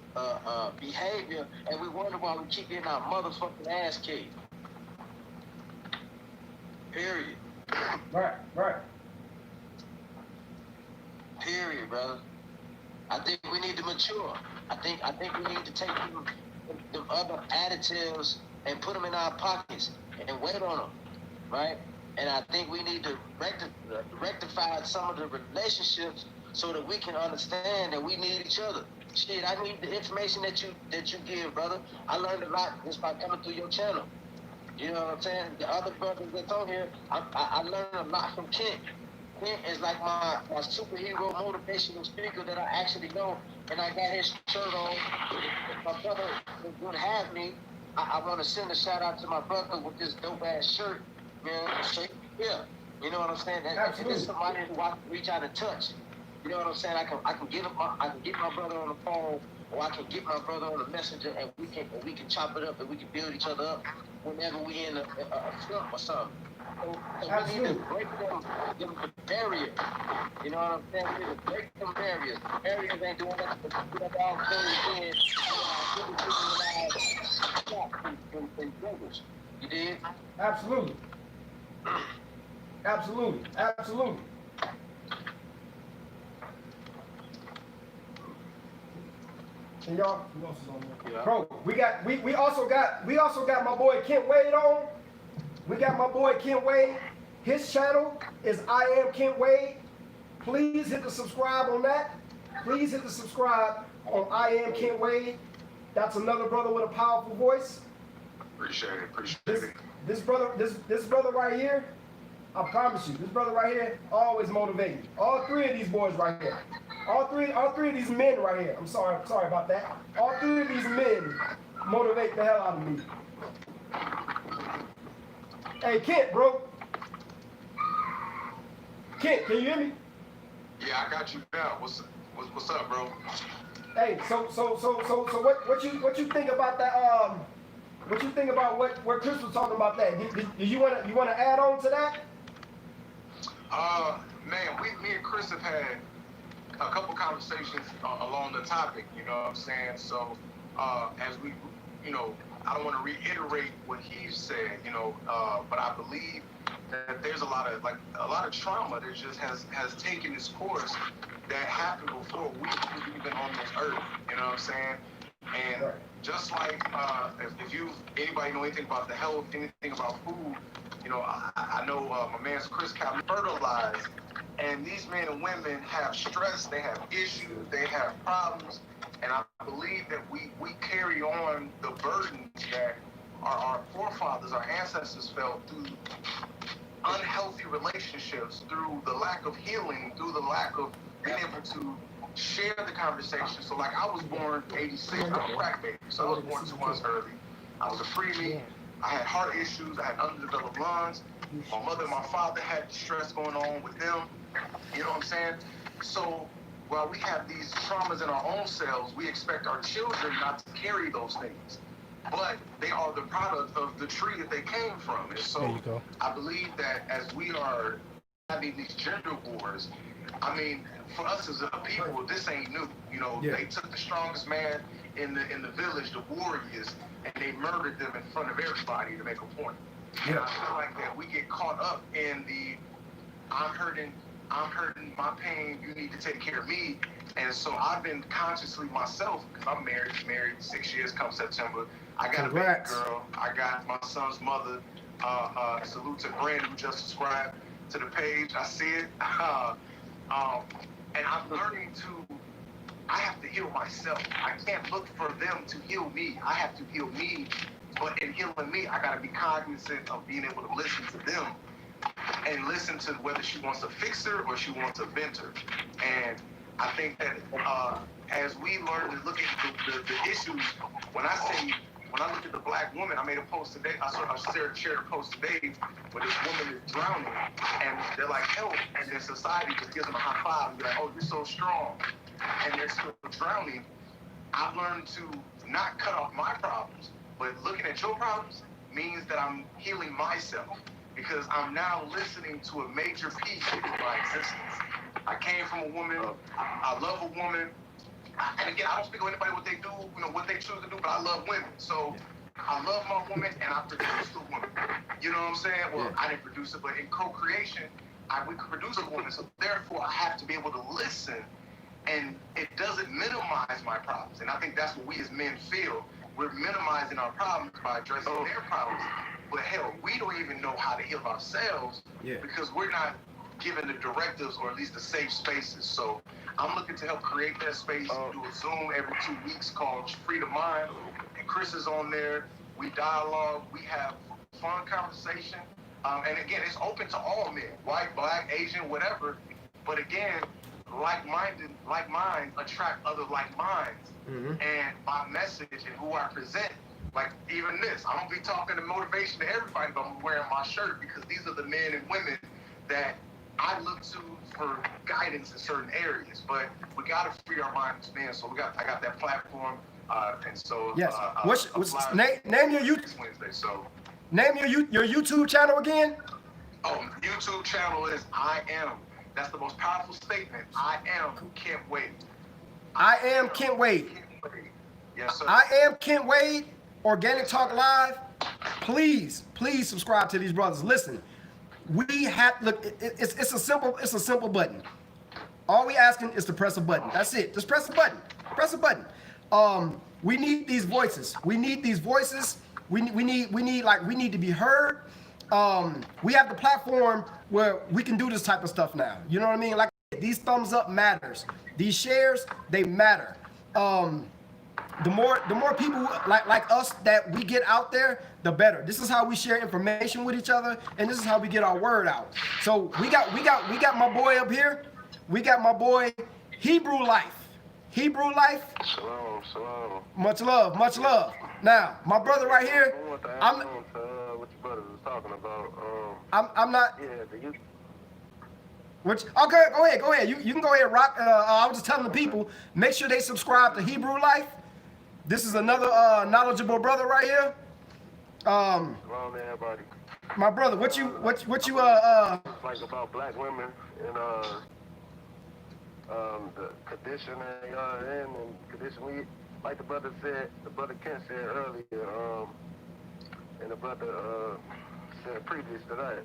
behavior, and we wonder why we keep getting our motherfucking ass kicked. Period. Right. Period, brother. I think we need to mature. I think we need to take the other additives and put them in our pockets and wait on them, right? And I think we need to rectify some of the relationships so that we can understand that we need each other. Shit, I need the information that you give, brother. I learned a lot just by coming through your channel. You know what I'm saying? The other brothers that's on here, I learned a lot from Kent. Kent is like my superhero motivational speaker that I actually know, and I got his shirt on. If my brother would have me, I want to send a shout out to my brother with this dope ass shirt. Man, yeah, you know what I'm saying? Absolutely. It's somebody who I can reach out and touch. You know what I'm saying? I can get my brother on the phone, or I can get my brother on the messenger, and we can chop it up, and we can build each other up whenever we in a slump or something. So we need to break them the barrier. You know what I'm saying? We need to break them barriers. Barriers ain't doing nothing but put up all closed in. You did? Absolutely. And y'all, who else is on there? Yeah. Bro, we also got my boy Kent Wade on. We got my boy Kent Wade. His channel is I Am Kent Wade. Please hit the subscribe on that. Please hit the subscribe on I Am Kent Wade. That's another brother with a powerful voice. Appreciate it. This brother right here, I promise you, this brother right here always motivating. All three of these boys right here. All three of these men right here. I'm sorry about that. All three of these men motivate the hell out of me. Hey, Kent, bro. Kent, can you hear me? Yeah, I got you now. What's up, bro? Hey, so what you think about that? What you think about what Chris was talking about that? Do you wanna add on to that? Man, me and Chris have had a couple conversations along the topic. You know what I'm saying? So, as we, I don't want to reiterate what he said. But I believe that there's a lot of trauma that just has taken its course that happened before we were even on this earth. You know what I'm saying? And just like if anybody know anything about the health, anything about food, I know my man's Chris Cal fertilized, and these men and women have stress, they have issues, they have problems, and I believe that we carry on the burdens that our forefathers, our ancestors felt through unhealthy relationships, through the lack of healing, through the lack of being able to share the conversation. So like I was born 86, I'm a crack baby, so I was born 2 months early. I was a preemie. I had heart issues, I had underdeveloped lungs. My mother and my father had stress going on with them. You know what I'm saying? So while we have these traumas in our own selves, we expect our children not to carry those things. But they are the product of the tree that they came from. And so I believe that as we are having these gender wars, I mean, for us as a people, this ain't new. They took the strongest man in the village, the warriors, and they murdered them in front of everybody to make a point. And I feel like that we get caught up in the I'm hurting, my pain, you need to take care of me. And so I've been consciously myself, because I'm married 6 years come September. I got a baby girl. I got my son's mother. Salute to Brandon who just subscribed to the page. I see it. And I'm learning I have to heal myself. I can't look for them to heal me. I have to heal me. But in healing me, I got to be cognizant of being able to listen to them and listen to whether she wants to fix her or she wants to vent her. And I think that as we learn to look at the issues, when I look at the black woman, I made a post today, I shared a post today where this woman is drowning and they're like, help, and then society just gives them a high five and be like, oh, you're so strong, and they're still drowning. I've learned to not cut off my problems, but looking at your problems means that I'm healing myself because I'm now listening to a major piece of my existence. I came from a woman, I love a woman, and again, I don't speak on anybody what they do, what they choose to do, but I love women. So I love my woman and I produce a woman. You know what I'm saying? Well, I didn't produce it, but in co-creation, we could produce a woman. So therefore, I have to be able to listen, and it doesn't minimize my problems. And I think that's what we as men feel. We're minimizing our problems by addressing their problems. But hell, we don't even know how to heal ourselves because we're not given the directives or at least the safe spaces. So I'm looking to help create that space. Do a Zoom every 2 weeks called Freedom Mind. And Chris is on there. We dialogue. We have fun conversation. And again, it's open to all men, white, black, Asian, whatever. But again, like minds attract other like minds. And my message and who I present, like even this, I'm gonna be talking to motivation to everybody, but I'm wearing my shirt because these are the men and women that I look to for guidance in certain areas. But we gotta free our minds, man. So I got that platform, and so name your YouTube Wednesday. So name your YouTube channel again. YouTube channel is I Am. That's the most powerful statement. I am Kent Wade. I am Kent Wade. Yes, sir. I am Kent Wade. Organic Talk Live. Please subscribe to these brothers. Listen, we have it's a simple button. All we asking is to press a button. That's it. Just press a button. Press a button. We need these voices. We need these voices. We need to be heard. We have the platform where we can do this type of stuff now. You know what I mean? Like these thumbs up matters. These shares, they matter. The more people like us that we get out there, the better. This is how we share information with each other, and this is how we get our word out. So we got my boy up here. We got my boy Hebrew Life. Hebrew Life. Shalom, shalom. Much love, much love. Now, my brother right here, I want to add I'm on to what your brothers was talking about. I'm not. Yeah, the youth. Which okay, go ahead. You can go ahead, rock. I was just telling the people, make sure they subscribe to Hebrew Life. This is another knowledgeable brother right here. Shalom to everybody. My brother, what you It's like about black women and the condition they are in and condition we, like the brother Kent said earlier, and the brother said previous to that.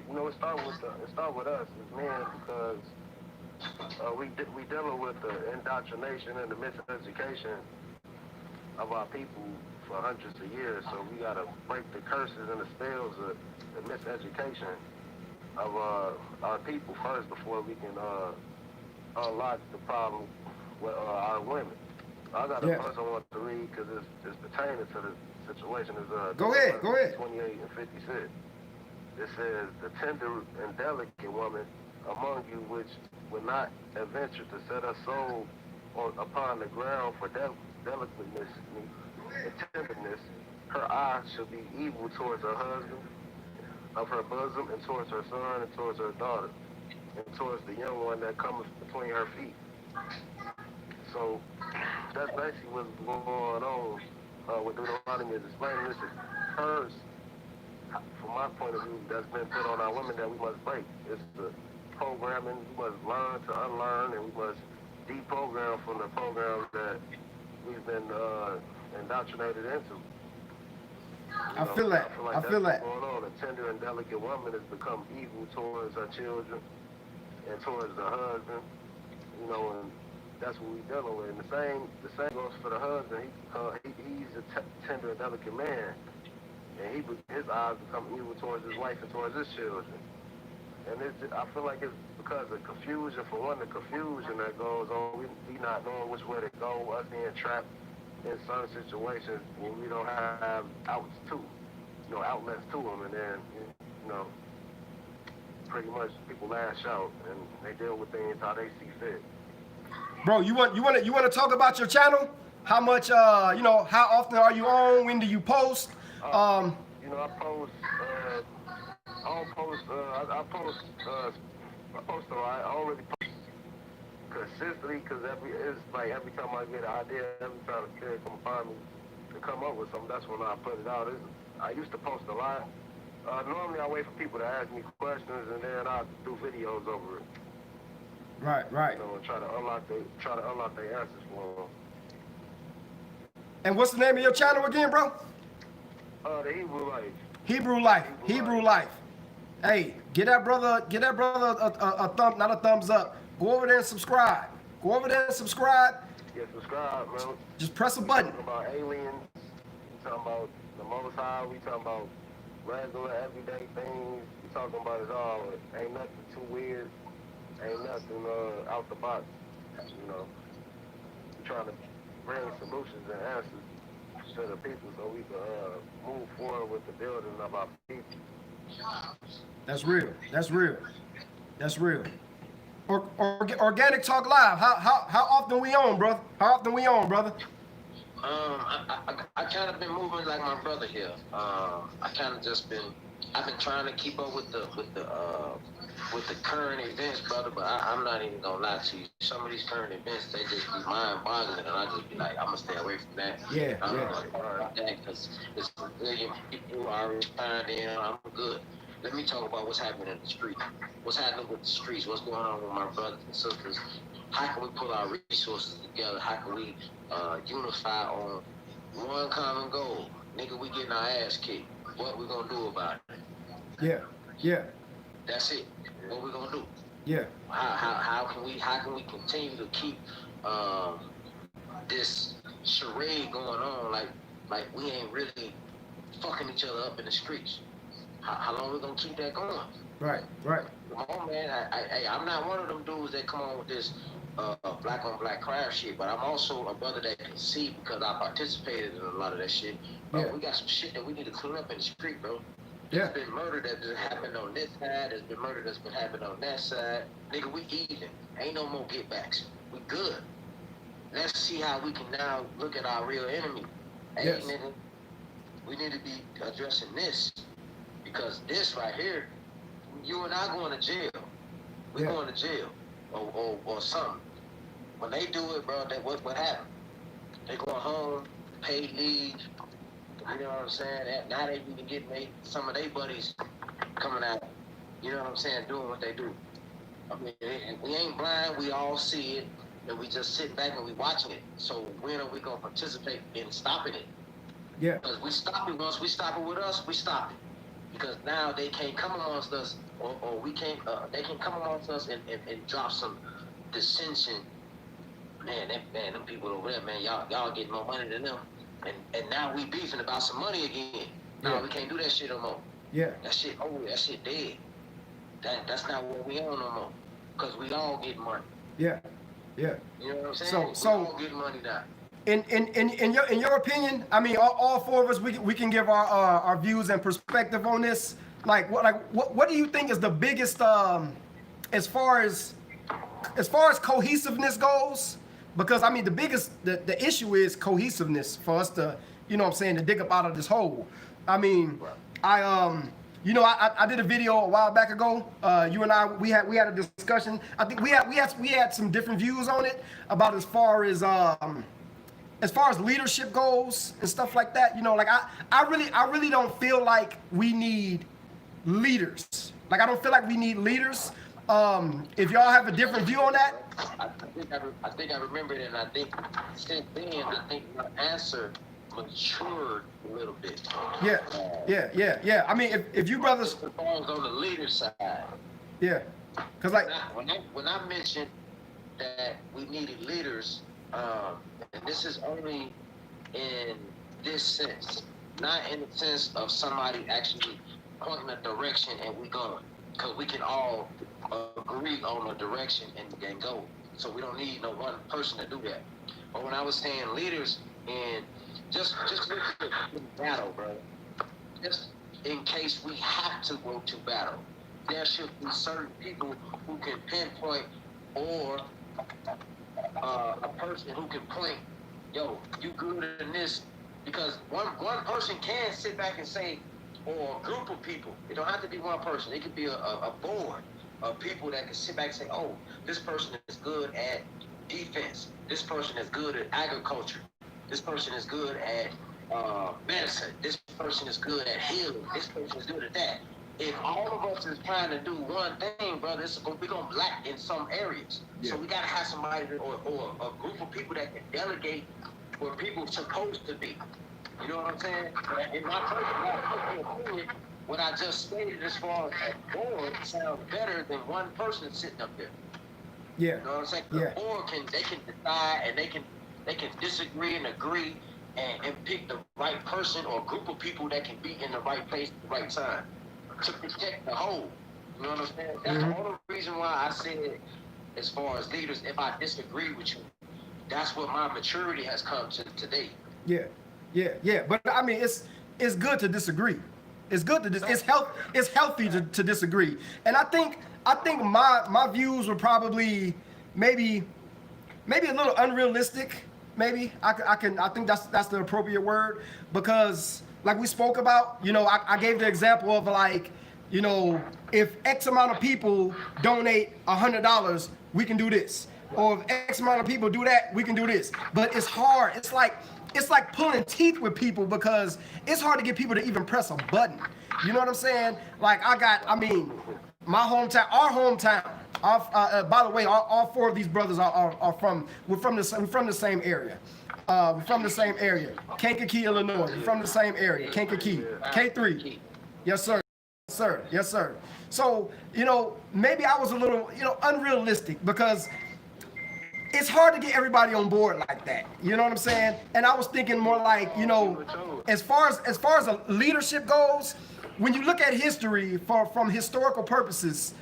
You know, it start with us as men because we dealing with the indoctrination and the miseducation of our people for hundreds of years. So we gotta break the curses and the spells of the miseducation of our people first before we can unlock the problem with our women. I got a verse I want to read because it's pertaining to the situation. Is Go ahead. 28 and 56. It says, "The tender and delicate woman among you which will not adventure to set her soul upon the ground for delicateness and tenderness, her eye shall be evil towards her husband of her bosom, and towards her son, and towards her daughter, and towards the young one that cometh between her feet." So that's basically what's going on with Deuteronomy is explaining this is curse, from my point of view, that's been put on our women that we must break. It's the programming we must learn to unlearn, and we must deprogram from the program that we've been indoctrinated into. I feel that. I feel like that's what's going on. A tender and delicate woman has become evil towards her children and towards the husband. You know, and that's what we're dealing with. And the same goes for the husband. He's a tender and delicate man, and his eyes become evil towards his wife and towards his children. And I feel like it's because of confusion. For one, the confusion that goes on, we not knowing which way to go, us being trapped in certain situations when we don't have outlets to them, and then pretty much people lash out and they deal with things how they see fit. Bro, you want to talk about your channel? How much how often are you on? When do you post? I post. I post a lot. I don't really post consistently because every time I get an idea, every time a kid come find me to come up with something, that's when I put it out. I used to post a lot. Normally I wait for people to ask me questions and then I do videos over it. Right. You know, and try to unlock their answers for them. And what's the name of your channel again, bro? The Hebrew Life. Hebrew Life. Hey, get that brother not a thumbs up. Go over there and subscribe. Yeah, subscribe, man. Just press a button. We talking about aliens. We talking about the Most High. We talking about regular, everyday things. We talking about it all. Ain't nothing too weird. Ain't nothing out the box. You know, we're trying to bring solutions and answers to the people so we can move forward with the building of our people. That's real. Organic Talk Live. How often we on, brother? I kind of been moving like my brother here. I've been trying to keep up with the current events, brother. But I'm not even gonna lie to you. Some of these current events, they just be mind-boggling, and I just be like, I'm gonna stay away from that. Because it's a million people are responding. I'm good. Let me talk about what's happening in the street. What's happening with the streets? What's going on with my brothers and sisters? How can we pull our resources together? How can we unify on one common goal? Nigga, we getting our ass kicked. What we gonna do about it? Yeah. That's it. What we gonna do? Yeah. How can we continue to keep this charade going on? Like we ain't really fucking each other up in the streets. How long we gonna keep that going? Right. Come on, man. I'm not one of them dudes that come on with this black on black crime shit, but I'm also a brother that can see because I participated in a lot of that shit. We got some shit that we need to clean up in the street, bro. There's been murder that's happened on this side. There's been murder that's been happening on that side. Nigga, we even. Ain't no more get backs. We good. let's see how we can now look at our real enemy. Hey, Yes. nigga, we need to be addressing this because this right here, you and I going to jail. We're Yeah. going to jail or something. When they do it, bro, what happened? They going home, paid leave. You know what I'm saying? Now they even get some of their buddies coming out. You know what I'm saying? Doing what they do. I mean, we ain't blind. We all see it, and we just sit back and we watching it. So when are we gonna participate in stopping it? Yeah. Because we stop it once we stop it with us, we stop it. Because now they can't come amongst us, or we can't. They can come amongst us and drop some dissension. Man, them people over there, man, y'all getting more money than them, and now we beefing about some money again. No, Yeah. we can't do that shit no more. Yeah. That shit dead. That's not what we on no more. Cause we all get money. Yeah. Yeah. You know what I'm saying? So we all get money now. in your opinion, I mean, all four of us, we can give our views and perspective on this. What do you think is the biggest as far as cohesiveness goes? Because I mean, the issue is cohesiveness for us to, you know what I'm saying, to dig up out of this hole. I mean, I did a video a while back ago. You and I, we had a discussion. I think we had some different views on it about as far as leadership goes and stuff like that. You know, like I really don't feel like we need leaders. Like I don't feel like we need leaders. If y'all have a different view on that. I think I remember it, and I think since then, I think my answer matured a little bit. Yeah. I mean, if you brothers falls on the leader side. Yeah, cause like when I mentioned that we needed leaders, and this is only in this sense, not in the sense of somebody actually pointing a direction and we going, because we can all agree on a direction and go. So we don't need no one person to do that. But when I was saying leaders, and just look at battle, bro. Just in case we have to go to battle, there should be certain people who can pinpoint, or a person who can point, yo, you good in this, because one person can sit back and say, or a group of people. It don't have to be one person. It could be a board of people that can sit back and say, oh, this person is good at defense. This person is good at agriculture. This person is good at medicine. This person is good at healing. This person is good at that. If all of us is trying to do one thing, brother, we're going to lack in some areas. Yeah. So we got to have somebody or a group of people that can delegate where people are supposed to be. You know what I'm saying? In my personal opinion, what I just stated as far as a board sounds better than one person sitting up there. Yeah. You know what I'm saying? Yeah. The board can decide, and they can disagree and agree and pick the right person or group of people that can be in the right place at the right time to protect the whole. You know what I'm saying? That's the only reason why I said, as far as leaders, if I disagree with you, that's what my maturity has come to today. Yeah. But I mean, it's good to disagree. It's good to it's healthy to disagree. And I think my views were probably maybe a little unrealistic. Maybe I think that's the appropriate word, because like we spoke about, you know, I gave the example of like, you know, if X amount of people donate $100, we can do this. Or if X amount of people do that, we can do this. But it's hard. It's like pulling teeth with people, because it's hard to get people to even press a button. You know what I'm saying? Like my hometown, our hometown. By the way, all four of these brothers are from the same area. We're from the same area. Kankakee, Illinois. We're from the same area. Kankakee. K3. Yes, sir. Yes, sir. So, you know, maybe I was a little, you know, unrealistic, because it's hard to get everybody on board like that. You know what I'm saying? And I was thinking more like, you know, as far as a leadership goes, when you look at history from historical purposes,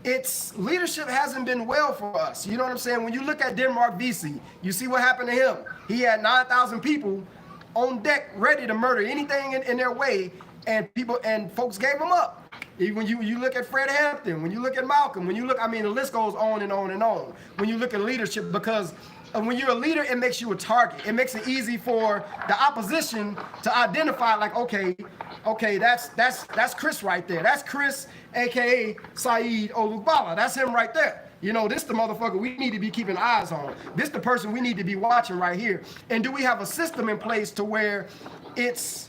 its leadership hasn't been well for us. You know what I'm saying? When you look at Denmark Vesey, you see what happened to him. He had 9,000 people on deck ready to murder anything in their way, and folks gave him up. When you look at Fred Hampton, when you look at Malcolm, when you look, I mean, the list goes on and on and on. When you look at leadership, because And when you're a leader, it makes you a target. It makes it easy for the opposition to identify, like, okay, that's Chris right there. That's Chris, aka Saeed Olugbala. That's him right there. You know, this the motherfucker we need to be keeping eyes on. This the person we need to be watching right here. And do we have a system in place to where it's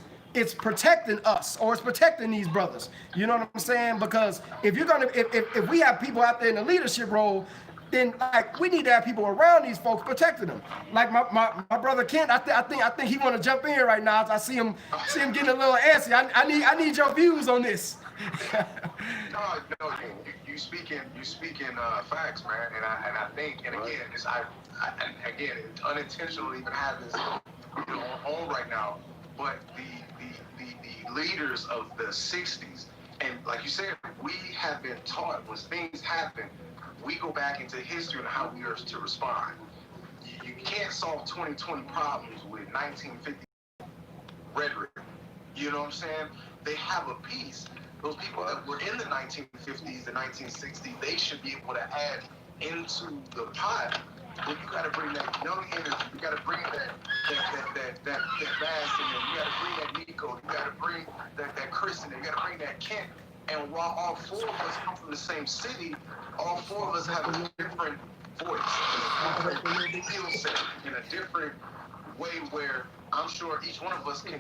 protecting us, or it's protecting these brothers? You know what I'm saying? Because if you're gonna, if we have people out there in the leadership role, then like we need to have people around these folks protecting them. Like my brother Kent, I think he want to jump in here right now. I see him getting a little antsy. I need your views on this. No, you speaking facts, man. And I think, and again, again, it unintentionally even have this, on right now. But the leaders of the '60s, and like you said, we have been taught when things happen, we go back into history and how we are to respond. You can't solve 2020 problems with 1950 rhetoric. You know what I'm saying? They have a piece. Those people that were in the 1950s, the 1960s, they should be able to add into the pot. But you got to bring that young energy. You got to bring that Bass in there. You got to bring that Nico. You got to bring that Chris in there. You got to bring that Kent. And while all four of us come from the same city, all four of us have a different voice, a different skill set, in a different way where I'm sure each one of us can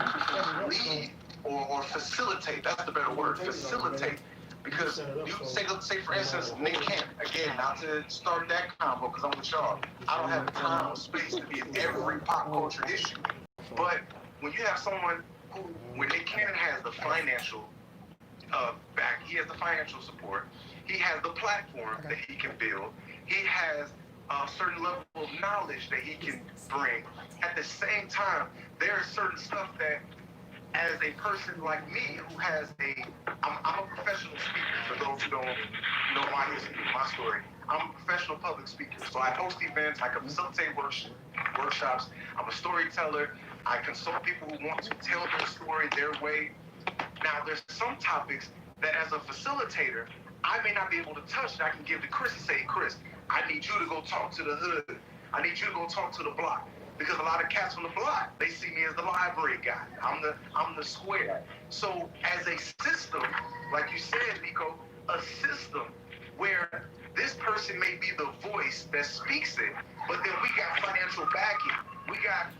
lead or facilitate. That's the better word, facilitate. Because you say for instance, Nick Kent, again, not to start that combo because I'm with y'all. I don't have the time or space to be in every pop culture issue. But when you have someone who, when Nick Kent has the financial back, he has the financial support, he has the platform that he can build, he has a certain level of knowledge that he can bring. At the same time, there is certain stuff that, as a person like me who has I'm a professional speaker, for those who don't know my history, my story. I'm a professional public speaker, so I host events, I can facilitate workshops, I'm a storyteller, I consult people who want to tell their story their way. Now, there's some topics that as a facilitator, I may not be able to touch that I can give to Chris and say, Chris, I need you to go talk to the hood. I need you to go talk to the block. Because a lot of cats on the block, they see me as the library guy. I'm the square. So as a system, like you said, Nico, a system where this person may be the voice that speaks it, but then we got financial backing. We got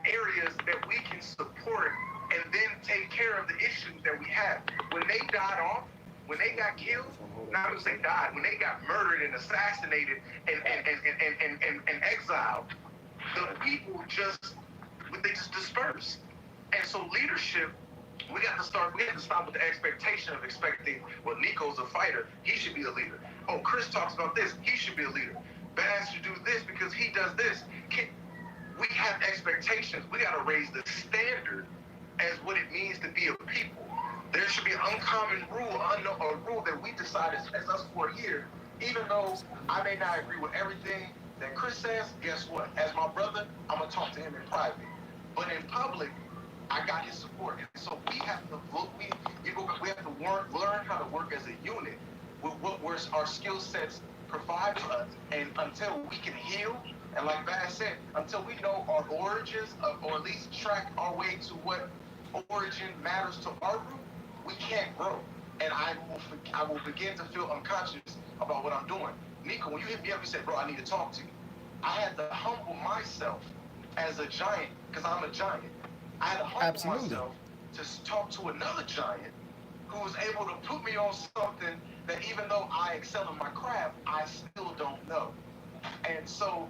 areas that we can support and then take care of the issues that we have. When they died off, when they got killed, not to say died, when they got murdered and assassinated and exiled, the people just disperse. And so leadership, we have to stop with the expectation of expecting, well, Nico's a fighter, he should be a leader. Oh, Chris talks about this, he should be a leader. Bass should do this because he does this. We have expectations. We got to raise the standard as what it means to be a people. There should be an uncommon rule, a rule that we decide as us four here, even though I may not agree with everything that Chris says. Guess what? As my brother, I'm going to talk to him in private. But in public, I got his support. And so we have to learn how to work as a unit with what our skill sets provide for us. And until we can heal, and like Bass said, until we know our origins, or at least track our way to what origin matters to our group, we can't grow. And I will begin to feel unconscious about what I'm doing. Nico, when you hit me up and said, bro, I need to talk to you, I had to humble myself as a giant, because I'm a giant. I had to humble myself to talk to another giant who was able to put me on something that even though I excel in my craft, I still don't know. And so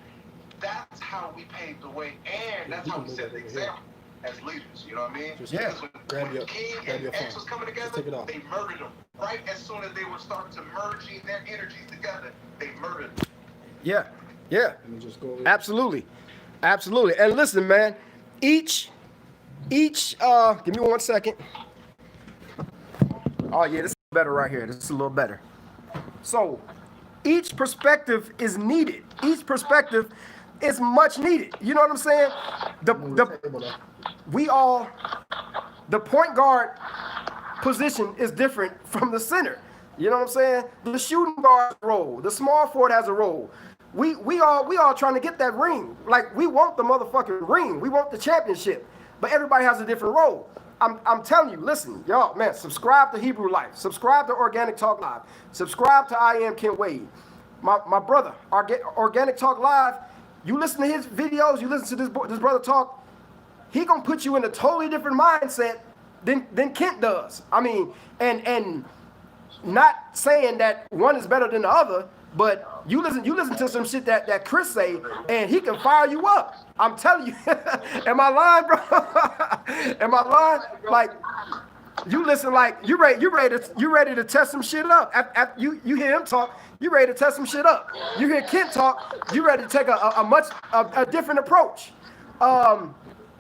that's how we paved the way, and that's how we set the example as leaders, you know what I mean? Yeah. Because when King and X was coming together, they murdered them. Right as soon as they were starting to merging their energies together, they murdered them. Yeah. Absolutely. And listen, man, each give me 1 second. Oh yeah, this is better right here. This is a little better. So each perspective is needed. Each perspective is much needed. You know what I'm saying? The point guard position is different from the center. You know what I'm saying? The shooting guard has a role. The small forward has a role. we all trying to get that ring. Like, we want the motherfucking ring. We want the championship. But everybody has a different role. I'm telling you, listen, y'all, man, subscribe to Hebrew Life. Subscribe to Organic Talk Live. Subscribe to I Am Kent Wade. My brother, Organic Talk Live, you listen to his videos, you listen to this brother talk, he gonna put you in a totally different mindset than Kent does. I mean, and not saying that one is better than the other, but you listen to some shit that Chris say, and he can fire you up. I'm telling you. Am I lying, bro? Am I lying? Like, you listen, like you ready to test some shit up. After you hear him talk, you ready to test some shit up. You hear Kent talk, you ready to take a different approach.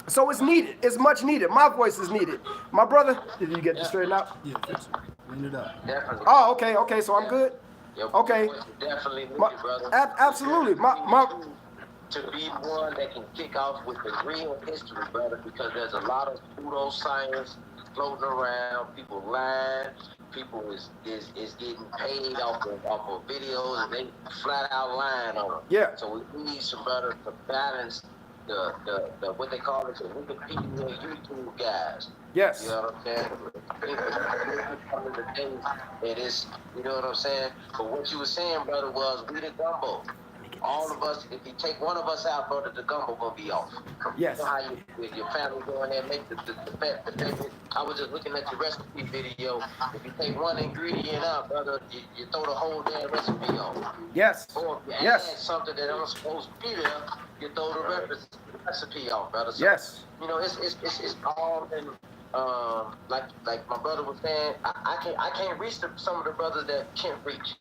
So it's needed. It's much needed. My voice is needed. My brother, did you get this straightened out? Yeah, fix it. Clean it up. Definitely. Oh, okay. So I'm good. Okay. Definitely, brother. Absolutely. To be one that can kick off with the real history, brother, because there's a lot of pseudoscience floating around. People lying. People is getting paid off of videos, and they flat out lying on them. Yeah. So we need some brother to balance the what they call it, the Wikipedia YouTube guys. Yes. You know what I'm saying? It is, you know what I'm saying? But what you were saying, brother, was we the gumbo. All of us, if you take one of us out, brother, the gumbo gonna be off. Yes. You know how your family go in there and make the favorite. I was just looking at your recipe video. If you take one ingredient out, brother, you throw the whole damn recipe off. Yes. Or if you add something that ain't supposed to be there, you throw the recipe off, brother. So, Yes. you know, it's all in. Like my brother was saying, I can't reach some of the brothers that can't reach.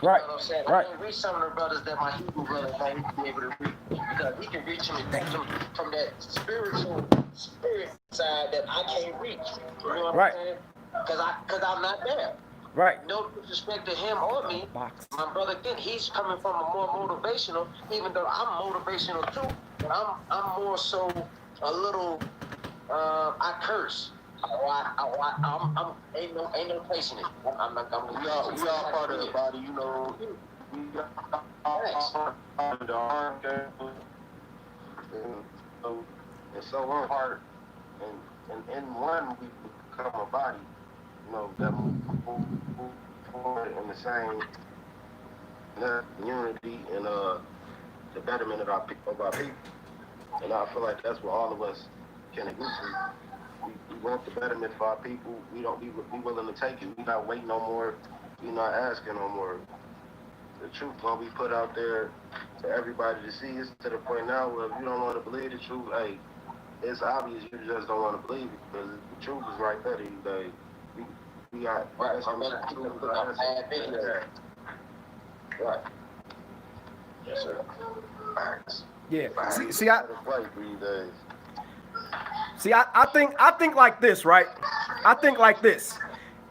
Right. You know what I'm saying? Right. I can't reach some of the brothers that my Hebrew brother might be able to reach, because he can reach them and reach them from that spirit side that I can't reach. You know what I'm saying? Because I'm not there. Right. No disrespect to him or me. My brother Kent, he's coming from a more motivational, even though I'm motivational too. But I'm more so a little. I curse. I'm ain't no place in it. We all part of the body, you know. We all part of the arm, and so we're part, and in one we become a body, you know, that move forward in the same unity and the betterment of our people. And I feel like that's what all of us can agree to. We want the betterment for our people. We don't be willing to take it. We not waiting no more. We not asking no more. The truth gonna be put out there for everybody to see. It's to the point now where if you don't want to believe the truth, hey, it's obvious you just don't want to believe it, because the truth is right there. We got right. Right. Yes, sir. Yeah. See, I think like this, right? I think like this.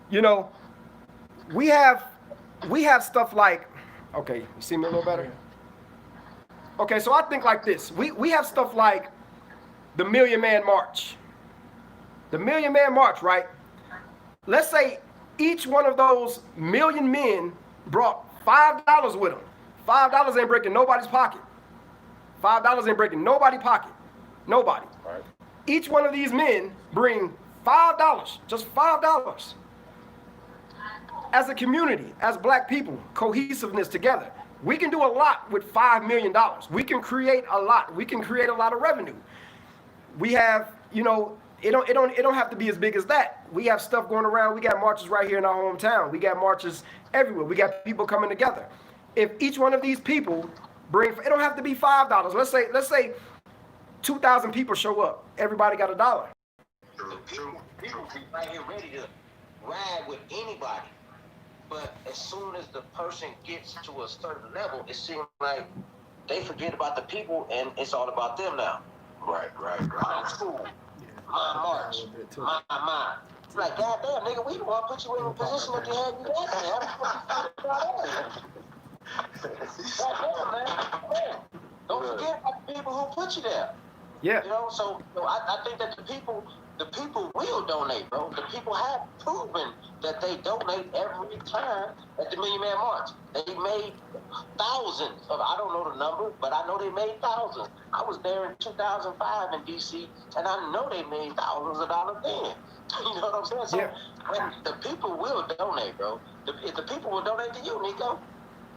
You know, we have stuff like, okay, you see me a little better? Okay, so I think like this. We have stuff like the Million Man March. The Million Man March, right? Let's say each one of those million men brought $5 with them. $5 ain't breaking nobody's pocket. $5 ain't breaking nobody's pocket. Nobody. Right. Each one of these men bring $5, just $5. As a community, as black people, cohesiveness together, we can do a lot with $5 million. We can create a lot. We can create a lot of revenue. We have, you know, it don't have to be as big as that. We have stuff going around. We got marches right here in our hometown. We got marches everywhere. We got people coming together. If each one of these people bring, it don't have to be $5. Let's say 2,000 people show up. Everybody got $1. People be right here ready to ride with anybody. But as soon as the person gets to a certain level, it seems like they forget about the people and it's all about them now. Right. My school, my march, my. It's like, goddamn, nigga, we don't want to put you in a position that you had you goddamn, man. Don't forget about the people who put you there. Yeah. You know, so I think that the people will donate, bro. The people have proven that they donate every time at the Million Man March. They made thousands of, I don't know the number, but I know they made thousands. I was there in 2005 in DC, and I know they made thousands of dollars then. You know what I'm saying? So, Yeah. and the people will donate, bro. If the people will donate to you, Nico,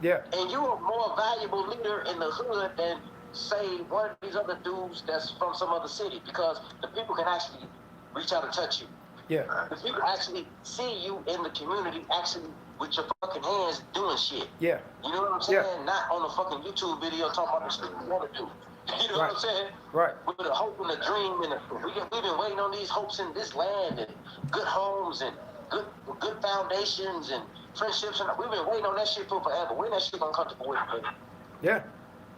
Yeah. and you're a more valuable leader in the hood than, say, one of these other dudes that's from some other city, because the people can actually reach out and touch you. Yeah. The people actually see you in the community, actually with your fucking hands doing shit. Yeah. You know what I'm saying? Yeah. Not on a fucking YouTube video talking about the shit you want to do. You know what I'm saying? Right. With a hope and a dream, and we've been waiting on these hopes in this land, and good homes, and good foundations, and friendships, and we've been waiting on that shit for forever. When that shit gonna come to fruition? Yeah.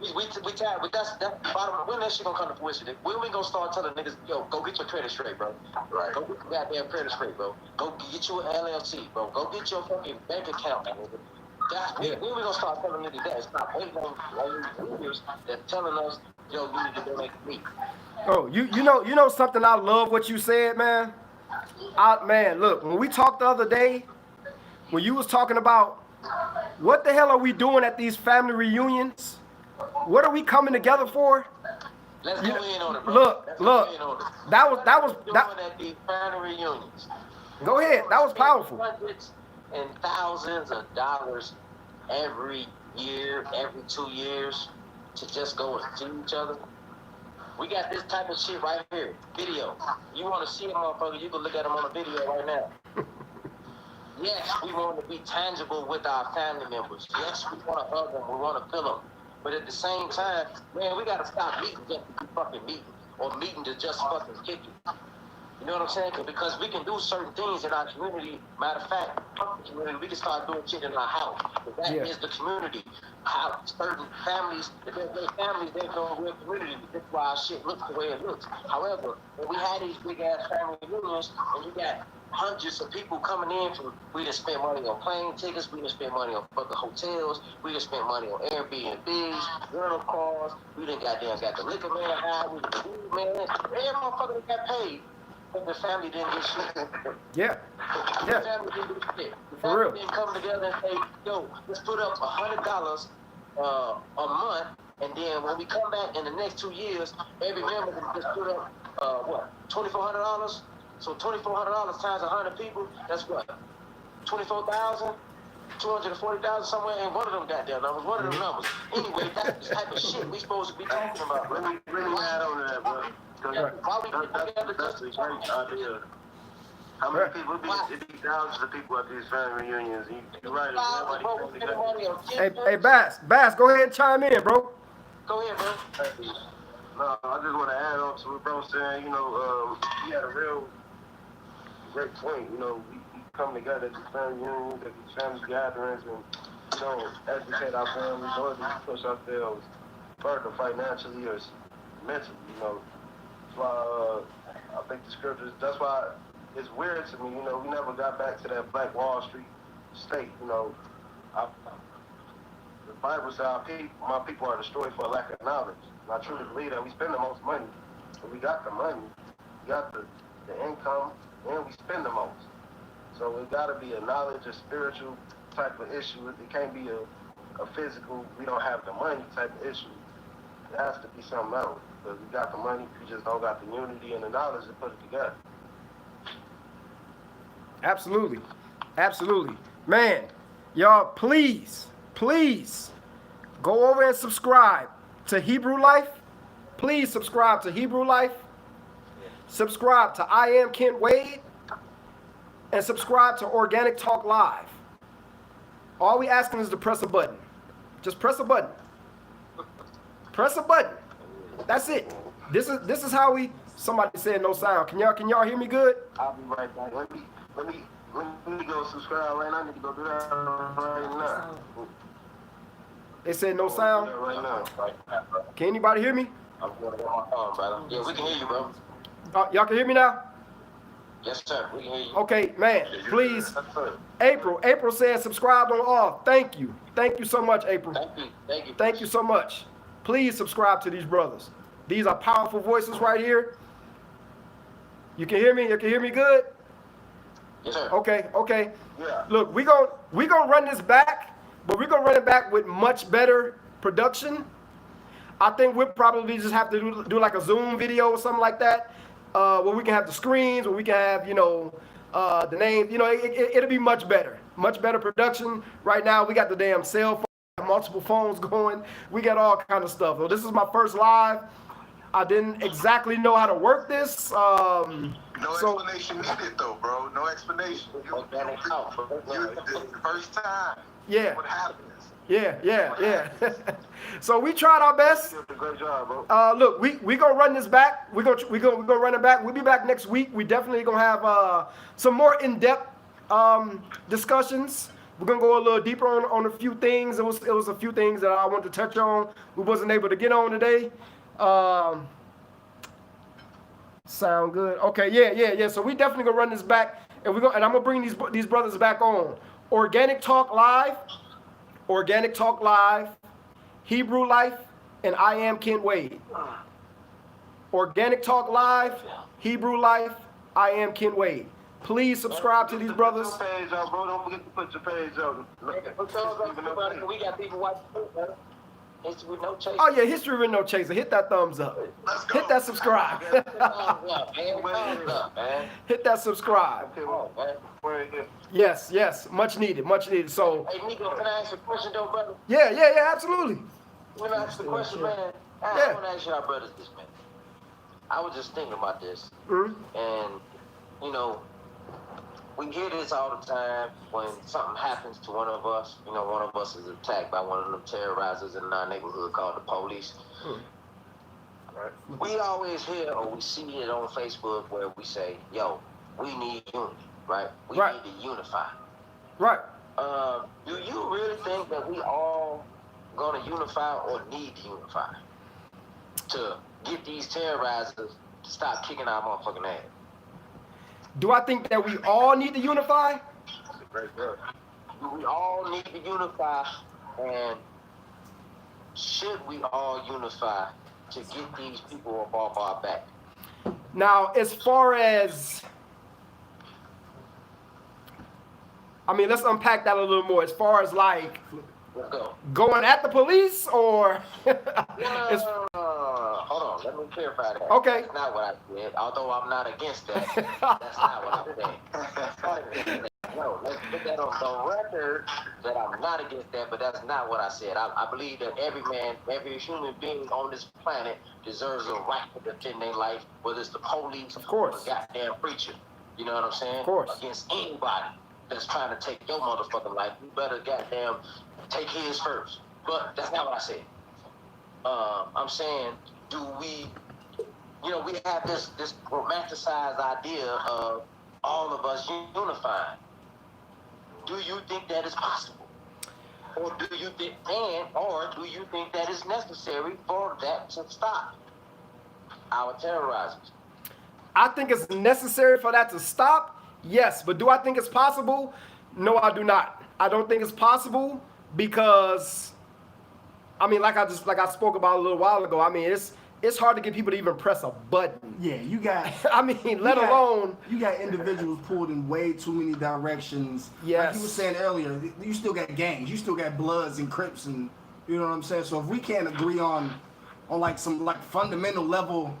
We tired, but that's the bottom line. When that shit gonna come to fruition? When we gonna start telling niggas, yo, go get your credit straight, bro? Right. Go get your goddamn credit straight, bro. Go get you an LLC, bro. Go get your fucking bank account, nigga. When we gonna start telling niggas that? Stop waiting on these leaders that's telling us, yo, you need to donate to me. Oh, you know something, I love what you said, man. Man, look, when we talked the other day, when you was talking about what the hell are we doing at these family reunions? What are we coming together for? Let's go in on it, bro. Look, Let's look. go in on it. That was Doing at these family reunions. Go ahead. That was powerful. Hundreds and thousands of dollars every year, every 2 years, to just go and see each other. We got this type of shit right here. Video. You want to see a motherfucker, you can look at them on a video right now. Yes, we want to be tangible with our family members. Yes, we want to hug them, we want to feel them. But at the same time, man, we got to stop meeting just to be fucking meeting, or meeting to just fucking kick it. You know what I'm saying? Because we can do certain things in our community. Matter of fact, the community, we can start doing shit in our house. That is the community. How certain families, if they're families, they're doing real community. That's why our shit looks the way it looks. However, when we had these big ass family reunions, and you got hundreds of people coming in from, we done spent money on plane tickets, we done spent money on fucking hotels, we done spent money on Airbnbs, rental cars, we done got the liquor man high, we done the food man, every motherfucker got paid. But the family didn't do shit. Yeah. The family didn't do shit. The family didn't come together and say, yo, let's put up $100 a month, and then when we come back in the next 2 years, every member can just put up, $2,400? So $2,400 times 100 people, that's what? 24,000? 240,000 somewhere, and one of them goddamn numbers, one of them numbers. Anyway, that's the type of shit we supposed to be talking about, bro. Let me add on to that, bro. Why we get together That's just a to great talk? idea. How many people? It'd be thousands of people at these family reunions. You're right. Everybody come together. Hey, Bass, go ahead and chime in, bro. Go ahead, bro. No, I just want to add on to what bro saying. You know, he had a real great point. You know, we come together at these family reunions, at these family gatherings, and you know, educate our families, or push ourselves further financially or mentally. You know, that's why I think the scriptures. That's why it's weird to me. You know, we never got back to that Black Wall Street state. You know, the Bible says my people are destroyed for lack of knowledge. And I truly believe that we spend the most money, but we got the money, we got the income, and we spend the most. So it got to be a knowledge, a spiritual type of issue. It can't be a physical, we don't have the money type of issue. It has to be something else. Because we got the money, we just don't got the unity and the knowledge to put it together. Absolutely. Absolutely. Man, y'all, please go over and subscribe to Hebrew Life. Please subscribe to Hebrew Life. Subscribe to I Am Kent Wade. And subscribe to Organic Talk Live. All we asking is to press a button. Just press a button. Press a button. That's it. This is how we. Somebody said no sound. Can y'all hear me good? I'll be right back. Let me go subscribe right now. I need to go do that right now. They said no sound. Right now. Can anybody hear me? I'm going to my phone, brother. Yeah, we can hear you, bro. Y'all can hear me now? Yes, sir. We can hear you. Okay, man. Please. April said subscribe on all. Thank you. Thank you so much, April. Thank you. Thank you so much. Please subscribe to these brothers. These are powerful voices right here. You can hear me? You can hear me good? Yes, sir. Okay. Yeah. Look, we gonna run this back, but we're gonna run it back with much better production. I think we'll probably just have to do like a Zoom video or something like that, where we can have the screens, where we can have, the name. It'll be much better production. Right now, we got the damn cell phone, multiple phones going. We got all kind of stuff. So this is my first live. I didn't exactly know how to work this. No explanation needed, though, bro. No explanation. You the first time. Yeah. What happens? Yeah. So we tried our best. You did a great job, bro. Look, we gonna run this back. We gonna run it back. We'll be back next week. We definitely gonna have some more in-depth discussions. We're gonna go a little deeper on a few things. It was a few things that I wanted to touch on. We wasn't able to get on today. Sound good? Okay, yeah. So we definitely gonna run this back, and I'm gonna bring these brothers back on. Organic Talk Live, Hebrew Life, and I Am Kent Wade. Organic Talk Live, Hebrew Life, I Am Kent Wade. Please subscribe to these brothers. Put your page out, bro. Don't forget to put your page out. We got people watching. History with no chaser. Oh yeah, History with No Chaser. Hit that thumbs up. Let's go. Hit that subscribe. Man. Hit that subscribe. Yes. Much needed. So Hey, Nico, can I ask a question, though, brother? yeah, absolutely. When I ask the question, man, I Yeah. want to ask y'all brothers this, man. I was just thinking about this, Mhm. and, we hear this all the time when something happens to one of us. One of us is attacked by one of them terrorizers in our neighborhood called the police. Right. We always hear or we see it on Facebook where we say, yo, we need unity, right? We Right. need to unify. Right. Do you really think that we all gonna unify or need to unify to get these terrorizers to stop kicking our motherfucking ass? Do I think that we all need to unify? That's a great word. Do we all need to unify, and should we all unify to get these people up off our back? Now, as far as, let's unpack that a little more. As far as like Let's go. going at the police, or No. Hold on. Let me clarify that. Okay. That's not what I said. Although I'm not against that. That's not what I'm saying. No, let's put that on the record that I'm not against that, but that's not what I said. I believe that every man, every human being on this planet deserves a right to defend their life, whether it's the police Of course. or the goddamn preacher. You know what I'm saying? Of course. Against anybody that's trying to take your motherfucking life, you better goddamn take his first. But that's not what I said. I'm saying, do we have this romanticized idea of all of us unifying. Do you think that is possible? Or do you think that is necessary for that to stop our terrorizers? I think it's necessary for that to stop. Yes, but do I think it's possible? No, I do not. I don't think it's possible because, like I spoke about a little while ago. It's hard to get people to even press a button. Yeah, you got. Let alone. You got individuals pulled in way too many directions. Yes. Like you were saying earlier, you still got gangs. You still got Bloods and Crips, and you know what I'm saying. So if we can't agree on like some like fundamental level,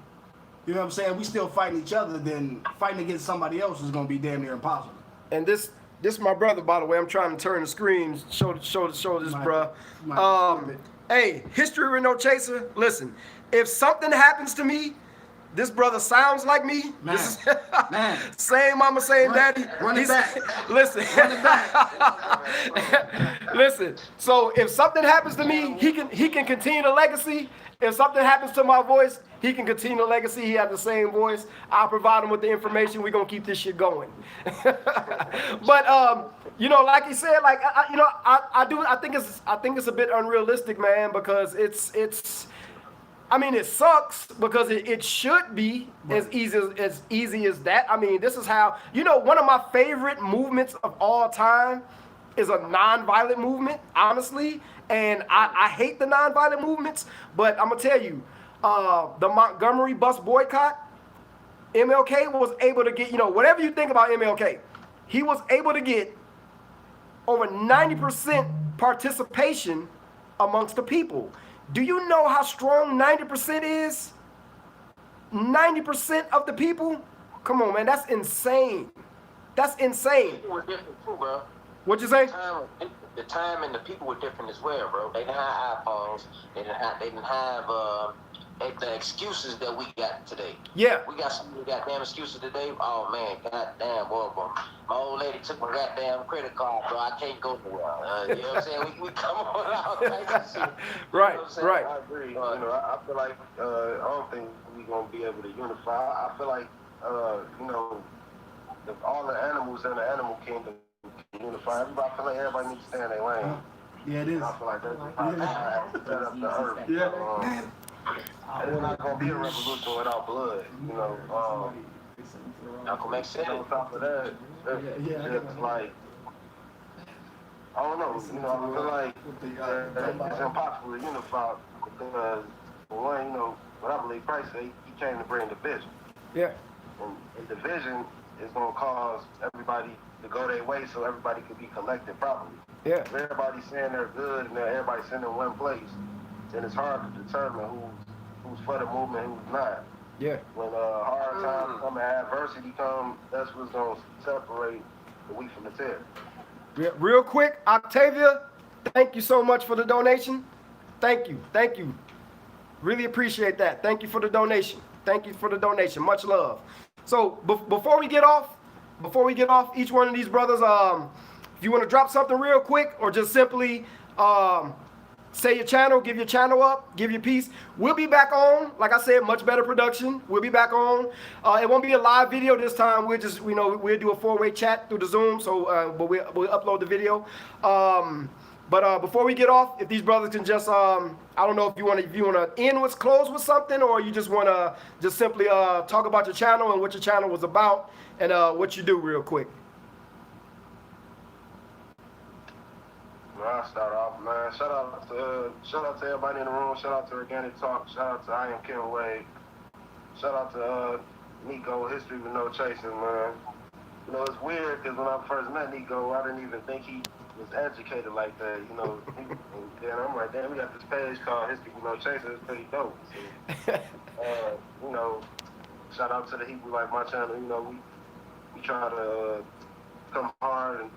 you know what I'm saying, we still fighting each other, then fighting against somebody else is gonna be damn near impossible. And this my brother, by the way. I'm trying to turn the screen, show this, bruh. Hey, History with No Chaser. Listen, if something happens to me, this brother sounds like me. Man, This is man. same mama, same daddy. Run it back. Listen. Run it back. Listen. So if something happens to me, he can continue the legacy. If something happens to my voice, he can continue the legacy. He has the same voice. I'll provide him with the information. We're gonna keep this shit going. But like you said, like I think it's a bit unrealistic, man, because it sucks because it should be as easy as that. This is how, one of my favorite movements of all time is a nonviolent movement, honestly. And I hate the nonviolent movements, but I'm gonna tell you, the Montgomery bus boycott, MLK was able to get, whatever you think about MLK, he was able to get over 90% participation amongst the people. Do you know how strong 90% is? 90% of the people? Come on, man, that's insane. That's insane. People were different too, bro. What'd you say? The time and the people were different as well, bro. They didn't have iPhones. They didn't have the excuses that we got today. Yeah. We got some goddamn excuses today. Oh man, goddamn, boy, my old lady took my goddamn credit card, bro. I can't go nowhere. You know what I'm saying? We come on out types of shit. Right, You know what I'm saying? right. I agree. I feel like I don't think we're gonna be able to unify. I feel like all the animals in the animal kingdom can unify. I feel like everybody needs to stay in their lane. Yeah, it is. I feel like that's how to set up the earth. Yeah. It's not gonna be a revolution without blood. Uncle Max said On it. top of that, it's just like I don't know. I feel like it's impossible to unify because for one, what I believe Christ said, he came to bring division. Yeah. And division is gonna cause everybody to go their way so everybody can be collected properly. Yeah. If everybody's saying they're good and everybody's sitting in one place, then it's hard to determine who's for the movement and who's not. Yeah. When hard times come and adversity come, that's what's gonna separate the wheat from the tare. Yeah. Real quick, Octavia, thank you so much for the donation. Thank you. Thank you. Really appreciate that. Thank you for the donation. Thank you for the donation. Much love. So before we get off, each one of these brothers, if you want to drop something real quick or just simply say your channel, give your channel up, give your piece. We'll be back on. Like I said, much better production. We'll be back on. It won't be a live video this time. We'll just, we'll do a 4-way chat through the Zoom. So, but we'll upload the video. But before we get off, if these brothers can just, I don't know if you want to close with something, or you just want to just simply talk about your channel and what your channel was about and what you do real quick. I'll start off, man. Shout out to everybody in the room. Shout out to Organic Talk. Shout out to I Am Ken Wade. Shout out to Nico, History with No Chasing, man. It's weird because when I first met Nico, I didn't even think he was educated like that, and then I'm like, damn, we got this page called History with No Chasing. It's pretty dope. So, shout out to the Hebrew Life, my channel. We try to come hard and,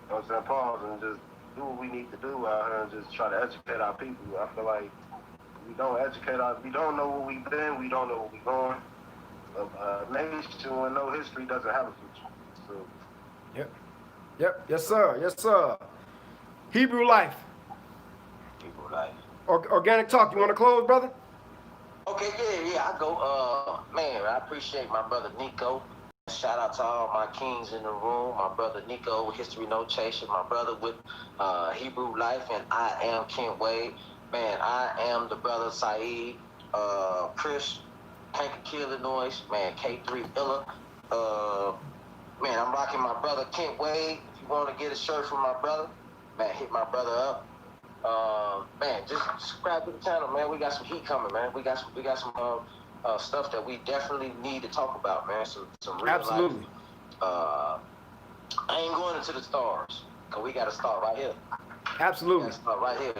pause and just do what we need to do out here and just try to educate our people. I feel like we don't know where we've been, we don't know where we're going. A nation with no history doesn't have a future. So. Yep. Yes, sir. Yes, sir. Hebrew Life. Hebrew Life. Organic Talk. You want to close, brother? Okay, yeah, I go. Man, I appreciate my brother Nico. Shout out to all my kings in the room. My brother Nico, History No Chasing. My brother with Hebrew Life, and I Am Ken Wade. Man, I am the brother Saeed, Chris, Kankakee, Illinois. Man, K3 Illa. Man, I'm rocking my brother Kent Wade. If you want to get a shirt from my brother, man, hit my brother up. Man, just subscribe to the channel, man. We got some heat coming, man. We got some stuff that we definitely need to talk about, man. Some real Absolutely. life. I ain't going into the stars, cause we gotta start right here. Absolutely. We gotta start right here.